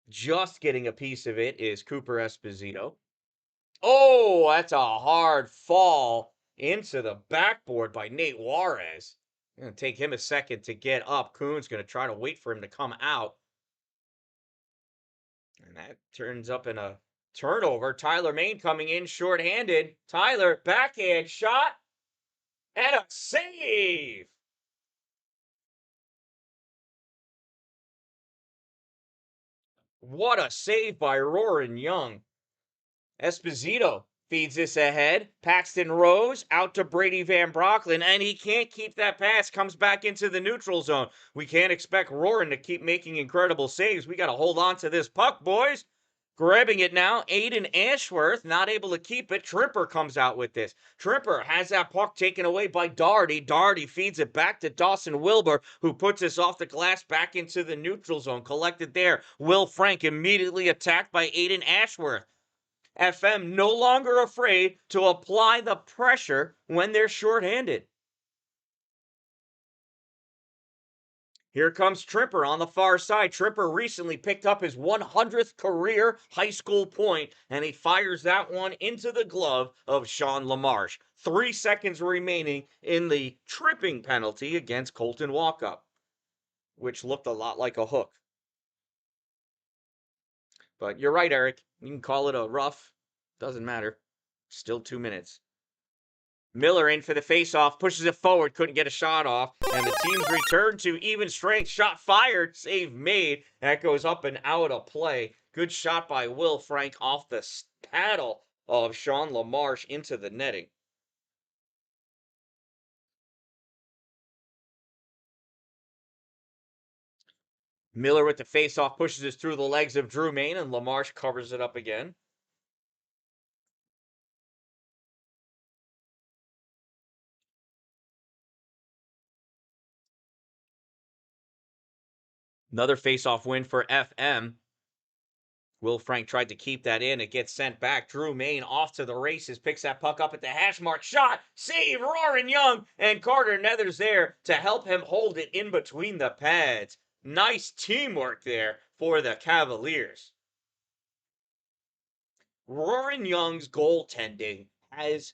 Just getting a piece of it is Cooper Esposito. Oh, that's a hard fall into the backboard by Nate Juarez. Going to take him a second to get up. Kuhn's going to try to wait for him to come out. And that turns up in a Turnover. Tyler Main coming in shorthanded. Tyler, backhand shot. And a save. What a save by Roaring Young. Esposito feeds this ahead. Paxton Rose out to Brady Van Brocklin, and he can't keep that pass. Comes back into the neutral zone. We can't expect Roaring to keep making incredible saves. We got to hold on to this puck, boys. Grabbing it now, Aiden Ashworth, not able to keep it. Tripper comes out with this. Tripper has that puck taken away by Doherty. Doherty feeds it back to Dawson Wilbur, who puts this off the glass back into the neutral zone. Collected there. Will Frank immediately attacked by Aiden Ashworth. FM no longer afraid to apply the pressure when they're shorthanded. Here comes Tripper on the far side. Tripper recently picked up his 100th career high school point, and he fires that one into the glove of Sean LaMarche. 3 seconds remaining in the tripping penalty against Colton Walkup, which looked a lot like a hook. But you're right, Eric. You can call it a rough. Doesn't matter. Still 2 minutes. Miller in for the faceoff, pushes it forward, couldn't get a shot off, and the team's return to even strength. Shot fired, save made. That goes up and out of play. Good shot by Will Frank off the paddle of Sean LaMarche into the netting. Miller with the faceoff pushes it through the legs of Drew Main, and LaMarche covers it up again. Another faceoff win for FM. Will Frank tried to keep that in. It gets sent back. Drew Main off to the races. Picks that puck up at the hash mark. Shot. Save. Roaring Young. And Carter Nethers there to help him hold it in between the pads. Nice teamwork there for the Cavaliers. Roaring Young's goaltending has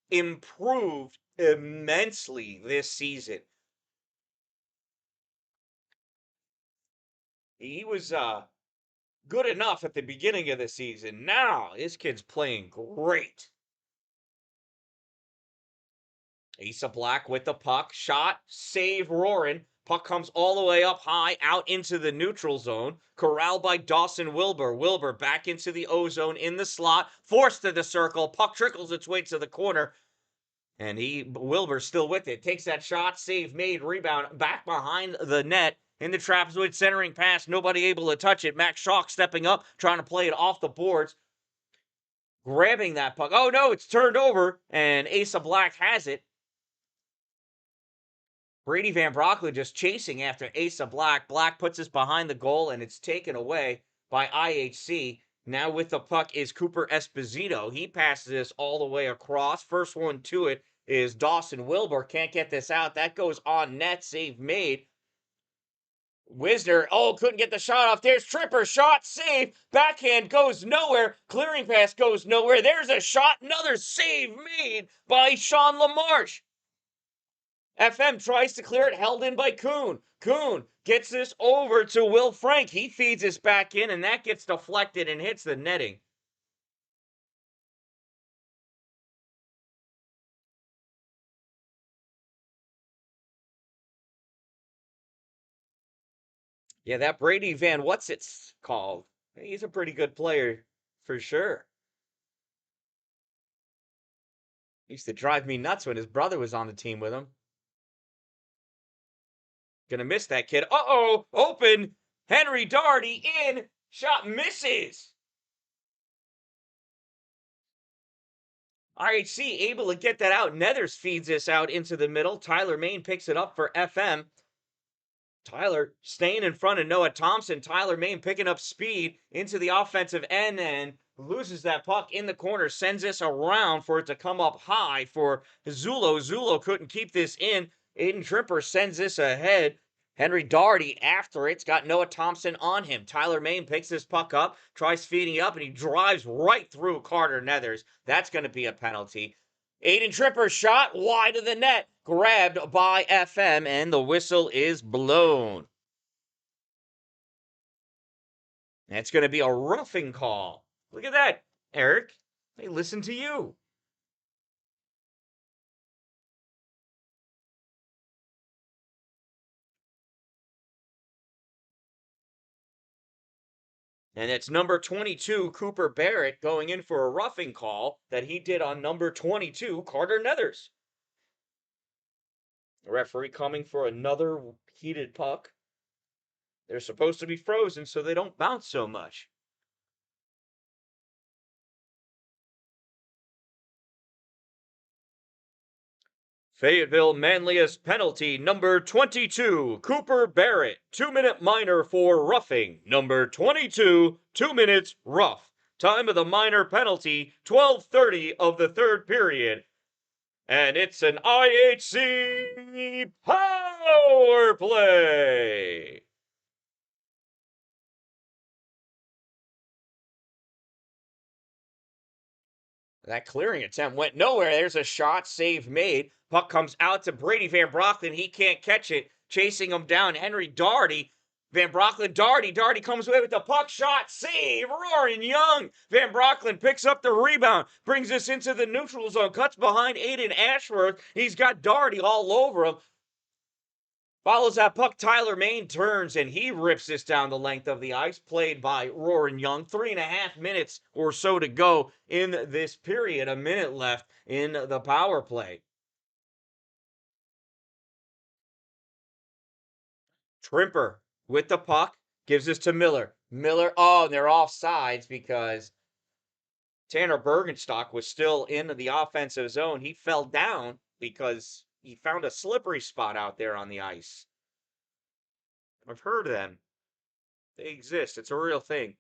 improved immensely this season. He was good enough at the beginning of the season. Now, this kid's playing great. Asa Black with the puck. Shot. Save Roaring. Puck comes all the way up high, out into the neutral zone. Corralled by Dawson Wilbur. Wilbur back into the O-zone in the slot. Forced to the circle. Puck trickles its way to the corner. And Wilbur's still with it. Takes that shot. Save made. Rebound. Back behind the net. In the trapezoid centering pass. Nobody able to touch it. Max Schock stepping up. Trying to play it off the boards. Grabbing that puck. Oh no, it's turned over. And Asa Black has it. Brady Van Brocklin just chasing after Asa Black. Black puts this behind the goal, and it's taken away by IHC. Now with the puck is Cooper Esposito. He passes this all the way across. First one to it is Dawson Wilbur. Can't get this out. That goes on net. Save made. Wisner, couldn't get the shot off. There's Tripper. Shot, save. Backhand goes nowhere. Clearing pass goes nowhere. There's a shot. Another save made by Sean LaMarche. FM tries to clear it, held in by Kuhn. Kuhn gets this over to Will Frank. He feeds this back in, and that gets deflected and hits the netting. Yeah, that Brady Van what's it's called. He's a pretty good player, for sure. Used to drive me nuts when his brother was on the team with him. Gonna miss that kid. Uh-oh! Open! Henry Doherty in! Shot misses! IHC able to get that out. Nethers feeds this out into the middle. Tyler Main picks it up for FM. Tyler staying in front of Noah Thompson. Tyler Main picking up speed into the offensive end and loses that puck in the corner. Sends this around for it to come up high for Zulo. Zulo couldn't keep this in. Aiden Tripper sends this ahead. Henry Doherty after it's got Noah Thompson on him. Tyler Main picks this puck up, tries feeding up, and he drives right through Carter Nethers. That's going to be a penalty. Aiden Tripper shot wide of the net, grabbed by FM, and the whistle is blown. That's going to be a roughing call Look at that, Eric. They listen to you. And it's number 22, Cooper Barrett, going in for a roughing call that he did on number 22, Carter Nethers. The referee coming for another heated puck. They're supposed to be frozen so they don't bounce so much. Fayetteville-Manlius penalty, number 22, Cooper Barrett, 2-minute minor for roughing. Number 22, 2 minutes rough. Time of the minor penalty, 12:30 of the third period. And it's an IHC power play. That clearing attempt went nowhere. There's a shot, save made. Puck comes out to Brady Van Brocklin. He can't catch it. Chasing him down, Henry Doherty. Van Brocklin, Doherty. Doherty comes away with the puck, shot, save. Roaring Young. Van Brocklin picks up the rebound, brings us into the neutral zone, cuts behind Aiden Ashworth. He's got Doherty all over him. Follows that puck, Tyler Main turns, and he rips this down the length of the ice, played by Roaring Young. 3.5 minutes or so to go in this period. A minute left in the power play. Trimper with the puck, gives this to Miller. Miller, and they're offsides because Tanner Bergenstock was still in the offensive zone. He fell down because he found a slippery spot out there on the ice. I've heard of them. They exist. It's a real thing.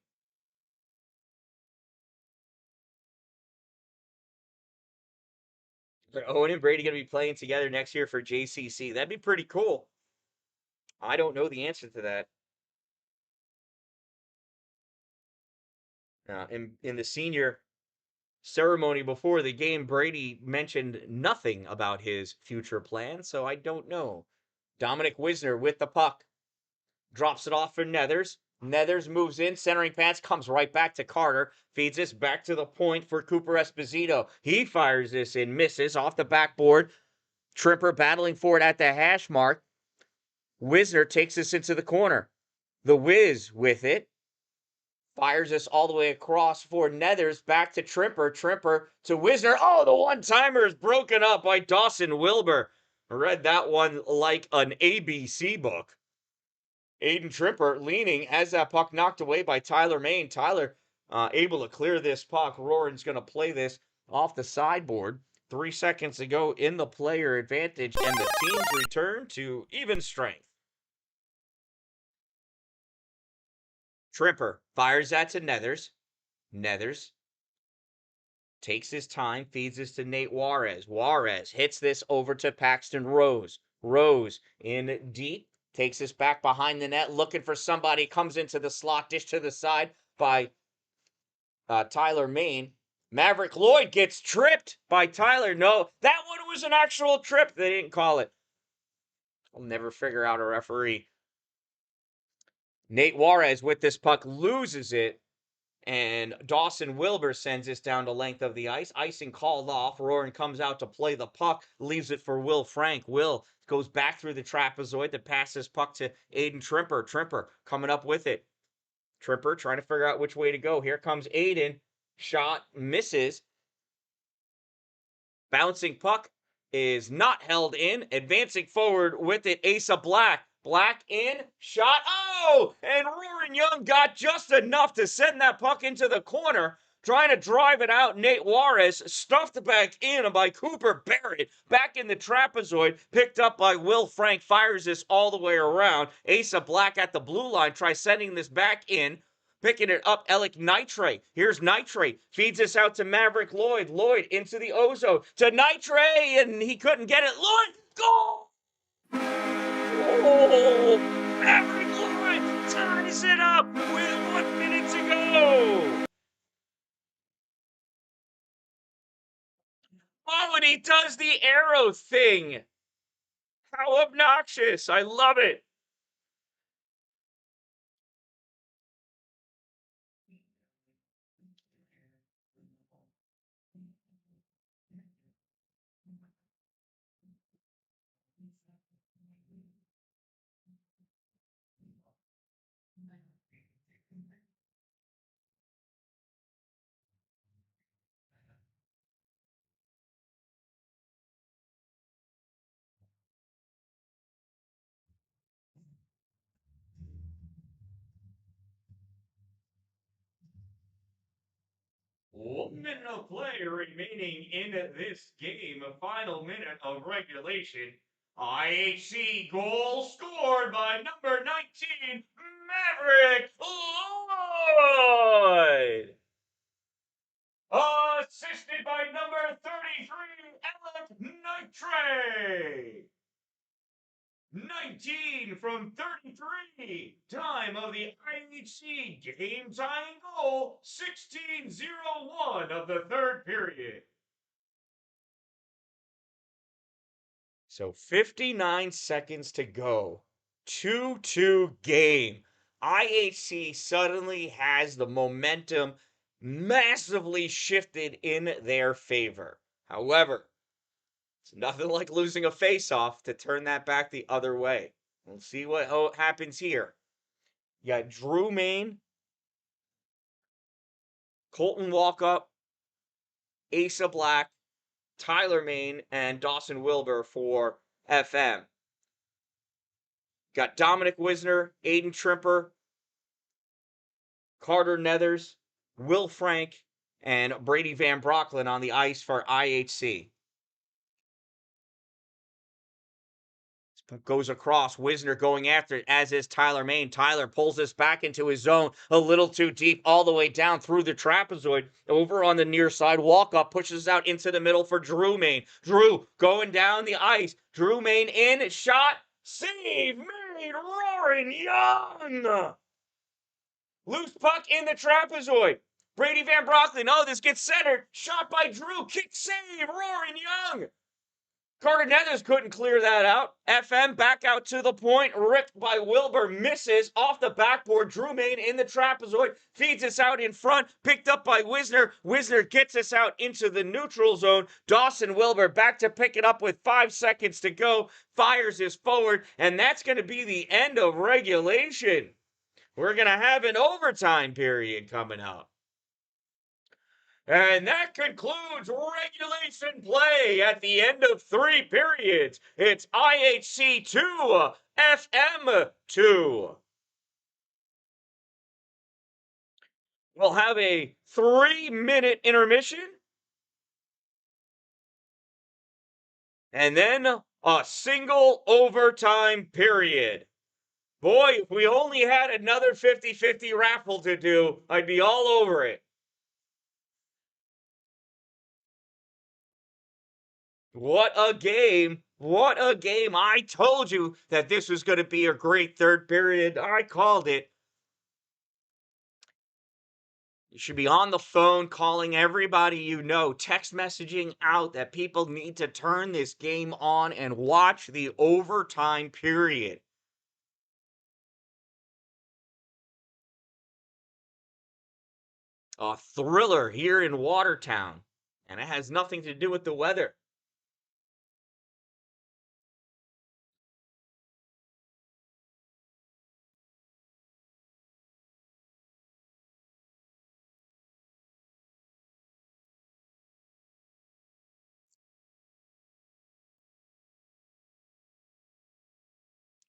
Are Owen and Brady going to be playing together next year for JCC? That'd be pretty cool. I don't know the answer to that. In the senior ceremony before the game, Brady mentioned nothing about his future plans, so I don't know. Dominic Wisner with the puck. Drops it off for Nethers. Nethers moves in, centering pass, comes right back to Carter. Feeds this back to the point for Cooper Esposito. He fires this in, misses off the backboard. Trimper battling for it at the hash mark. Wisner takes this into the corner. The Wiz with it. Fires this all the way across for Nethers. Back to Trimper. Trimper to Wisner. Oh, the one-timer is broken up by Dawson Wilbur. Read that one like an ABC book. Aiden Trimper leaning as that puck knocked away by Tyler Main. Tyler able to clear this puck. Roaring's going to play this off the sideboard. 3 seconds to go in the player advantage, and the teams return to even strength. Trimper fires that to Nethers. Nethers takes his time, feeds this to Nate Juarez. Juarez hits this over to Paxton Rose. Rose in deep. Takes this back behind the net, looking for somebody. Comes into the slot, dish to the side by Tyler Main. Maverick Lloyd gets tripped by Tyler. No, that one was an actual trip. They didn't call it. I'll never figure out a referee. Nate Juarez with this puck loses it. And Dawson Wilbur sends this down the length of the ice. Icing called off. Roaring comes out to play the puck. Leaves it for Will Frank. Will goes back through the trapezoid to pass this puck to Aiden Trimper. Trimper coming up with it. Trimper trying to figure out which way to go. Here comes Aiden. Shot misses. Bouncing puck is not held in. Advancing forward with it, Asa Black. Black in, shot, and Roaring Young got just enough to send that puck into the corner. Trying to drive it out, Nate Juarez stuffed back in by Cooper Barrett. Back in the trapezoid, picked up by Will Frank, fires this all the way around. Asa Black at the blue line, tries sending this back in. Picking it up, Alec Nitrate. Here's Nitrate. Feeds this out to Maverick Lloyd. Lloyd into the Ozo to Nitrate, and he couldn't get it. Lloyd, goal! Oh, Maverick Lloyd ties it up with 1 minute to go. Oh, and he does the arrow thing. How obnoxious. I love it. minute of play remaining in this game, a final minute of regulation. IHC goal scored by number 19, Maverick Lloyd. Assisted by number 33, Alec Nitre. 19 from 33. Time of the IHC game tying goal, 16:01 of the third period. So 59 seconds to go. 2-2 game. IHC suddenly has the momentum massively shifted in their favor. However, it's nothing like losing a face-off to turn that back the other way. We'll see what happens here. You got Drew Main, Colton Walkup, Asa Black, Tyler Main, and Dawson Wilbur for FM. Got Dominic Wisner, Aiden Trimper, Carter Nethers, Will Frank, and Brady Van Brocklin on the ice for IHC. Goes across, Wisner going after it, as is Tyler Main. Tyler pulls this back into his zone a little too deep, all the way down through the trapezoid. Over on the near side, Walkup pushes out into the middle for Drew Main. Drew going down the ice. Drew Main in, shot, save made, Roaring Young. Loose puck in the trapezoid. Brady Van Brocklin, oh, this gets centered. Shot by Drew, kick save, Roaring Young. Carter Nethers couldn't clear that out. FM back out to the point, ripped by Wilbur, misses off the backboard. Drew Main in the trapezoid, feeds us out in front, picked up by Wisner. Wisner gets us out into the neutral zone. Dawson Wilbur back to pick it up with 5 seconds to go, fires his forward, and that's going to be the end of regulation. We're going to have an overtime period coming up. And that concludes regulation play at the end of 3 periods. It's IHC 2, FM 2. We'll have a 3-minute intermission. And then a single overtime period. Boy, if we only had another 50-50 raffle to do, I'd be all over it. What a game. What a game. I told you that this was going to be a great third period. I called it. You should be on the phone calling everybody you know, text messaging out that people need to turn this game on and watch the overtime period. A thriller here in Watertown, and it has nothing to do with the weather.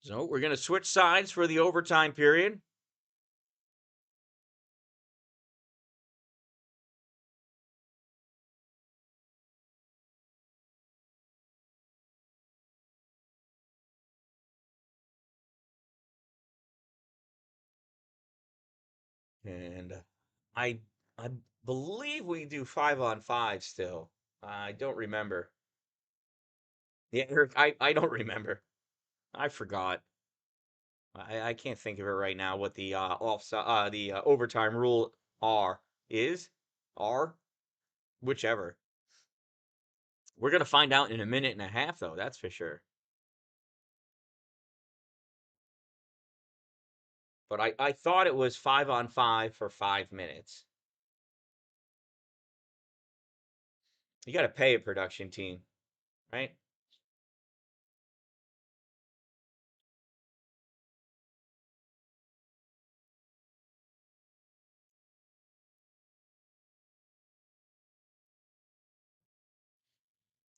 So we're going to switch sides for the overtime period. And I believe we do 5-on-5 still. I don't remember. Yeah, Eric, I don't remember. I forgot. I can't think of it right now. What the overtime rule are whichever. We're gonna find out in a minute and a half, though. That's for sure. But I thought it was 5-on-5 for 5 minutes. You got to pay a production team, right?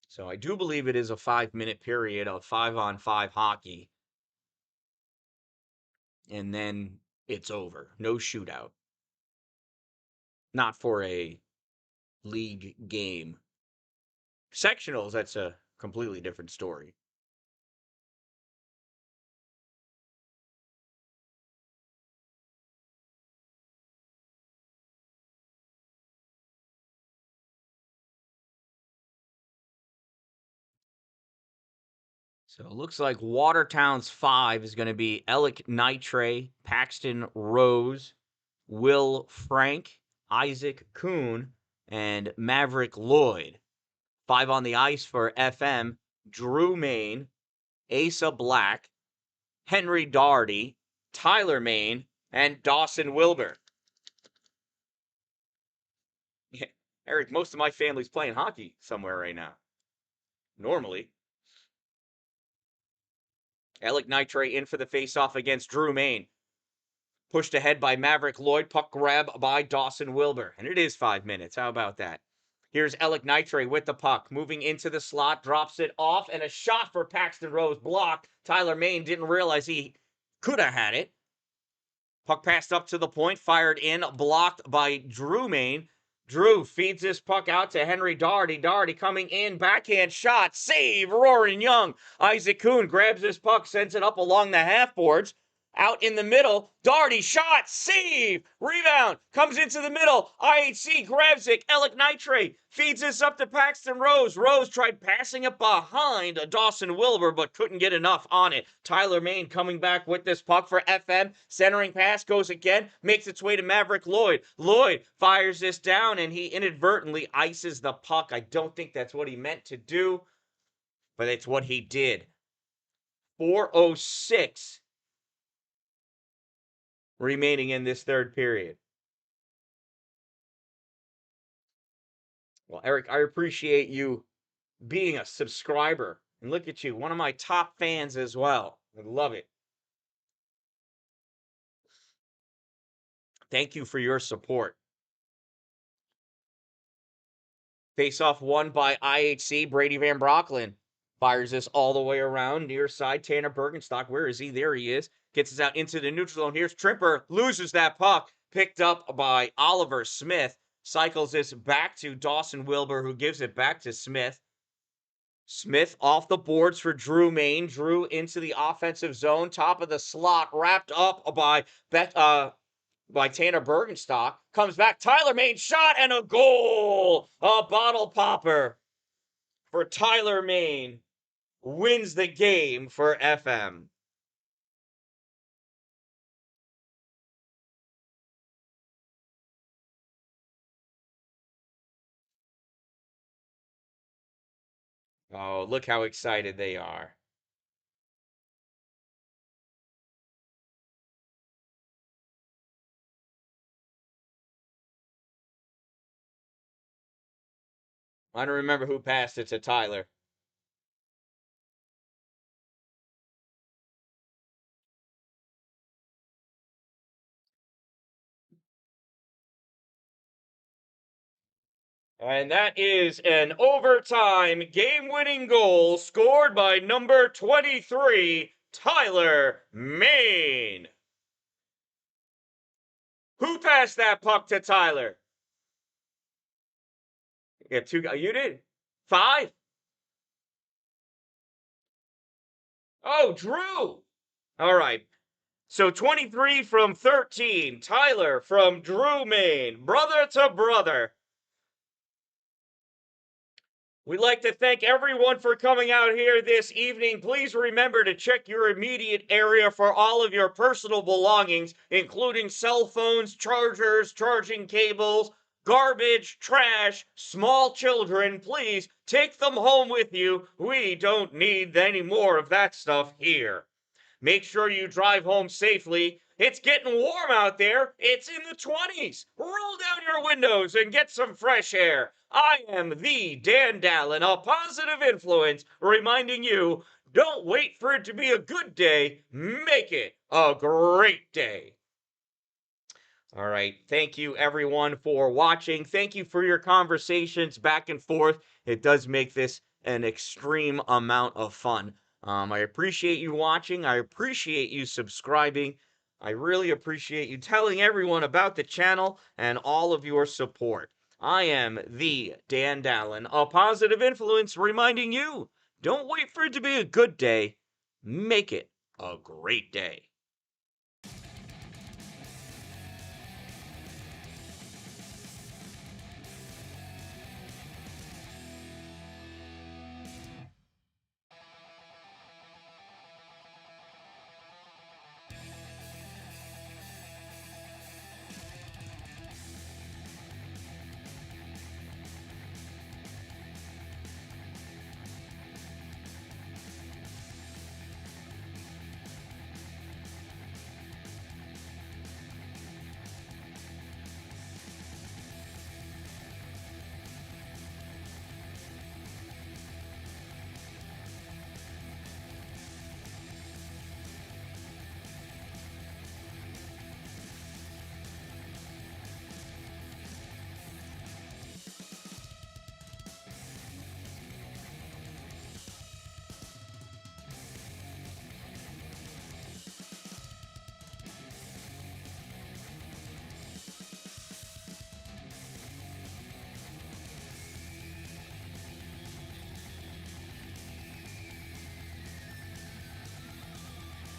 So I do believe it is a 5-minute period of 5-on-5 hockey. And then it's over. No shootout. Not for a league game. Sectionals, that's a completely different story. So it looks like Watertown's 5 is going to be Alec Nitre, Paxton Rose, Will Frank, Isaac Kuhn, and Maverick Lloyd. 5 on the ice for FM, Drew Main, Asa Black, Henry Doherty, Tyler Main, and Dawson Wilbur. Yeah, Eric, most of my family's playing hockey somewhere right now. Normally. Alec Nitre in for the faceoff against Drew Main. Pushed ahead by Maverick Lloyd. Puck grab by Dawson Wilbur. And it is 5 minutes. How about that? Here's Alec Nitre with the puck. Moving into the slot. Drops it off. And a shot for Paxton Rose. Blocked. Tyler Main didn't realize he could have had it. Puck passed up to the point. Fired in. Blocked by Drew Main. Drew feeds this puck out to Henry Doherty. Doherty coming in. Backhand shot. Save. Roaring Young. Isaac Kuhn grabs this puck. Sends it up along the half boards. Out in the middle, Doherty shot, save, rebound, comes into the middle, IHC grabs it, Alec Nitre feeds this up to Paxton Rose. Rose tried passing it behind Dawson Wilbur, but couldn't get enough on it. Tyler Main coming back with this puck for FM, centering pass goes again, makes its way to Maverick Lloyd. Lloyd fires this down, and he inadvertently ices the puck. I don't think that's what he meant to do, but it's what he did. 4:06 remaining in this third period. Well, Eric, I appreciate you being a subscriber. And look at you, one of my top fans as well. I love it. Thank you for your support. Face-off won by IHC. Brady Van Brocklin fires this all the way around. Near side, Tanner Bergenstock. Where is he? There he is. Gets us out into the neutral zone. Here's Trimper. Loses that puck. Picked up by Oliver Smith. Cycles this back to Dawson Wilbur, who gives it back to Smith. Smith off the boards for Drew Main. Drew into the offensive zone. Top of the slot. Wrapped up by Tanner Bergenstock. Comes back. Tyler Main shot and a goal. A bottle popper for Tyler Main. Wins the game for FM. Oh, look how excited they are. I don't remember who passed it to Tyler. And that is an overtime game-winning goal scored by number 23, Tyler Main. Who passed that puck to Tyler? Yeah, you did. 5? Oh, Drew. All right. So 23 from 13. Tyler from Drew Main. Brother to brother. We'd like to thank everyone for coming out here this evening. Please remember to check your immediate area for all of your personal belongings, including cell phones, chargers, charging cables, garbage, trash, small children. Please take them home with you. We don't need any more of that stuff here. Make sure you drive home safely. It's getting warm out there. It's in the 20s. Roll down your windows and get some fresh air. I am the Dan-Dalin, a positive influence, reminding you, don't wait for it to be a good day. Make it a great day. All right. Thank you, everyone, for watching. Thank you for your conversations back and forth. It does make this an extreme amount of fun. I appreciate you watching. I appreciate you subscribing. I really appreciate you telling everyone about the channel and all of your support. I am the Dan-Dalin, a positive influence reminding you, don't wait for it to be a good day. Make it a great day.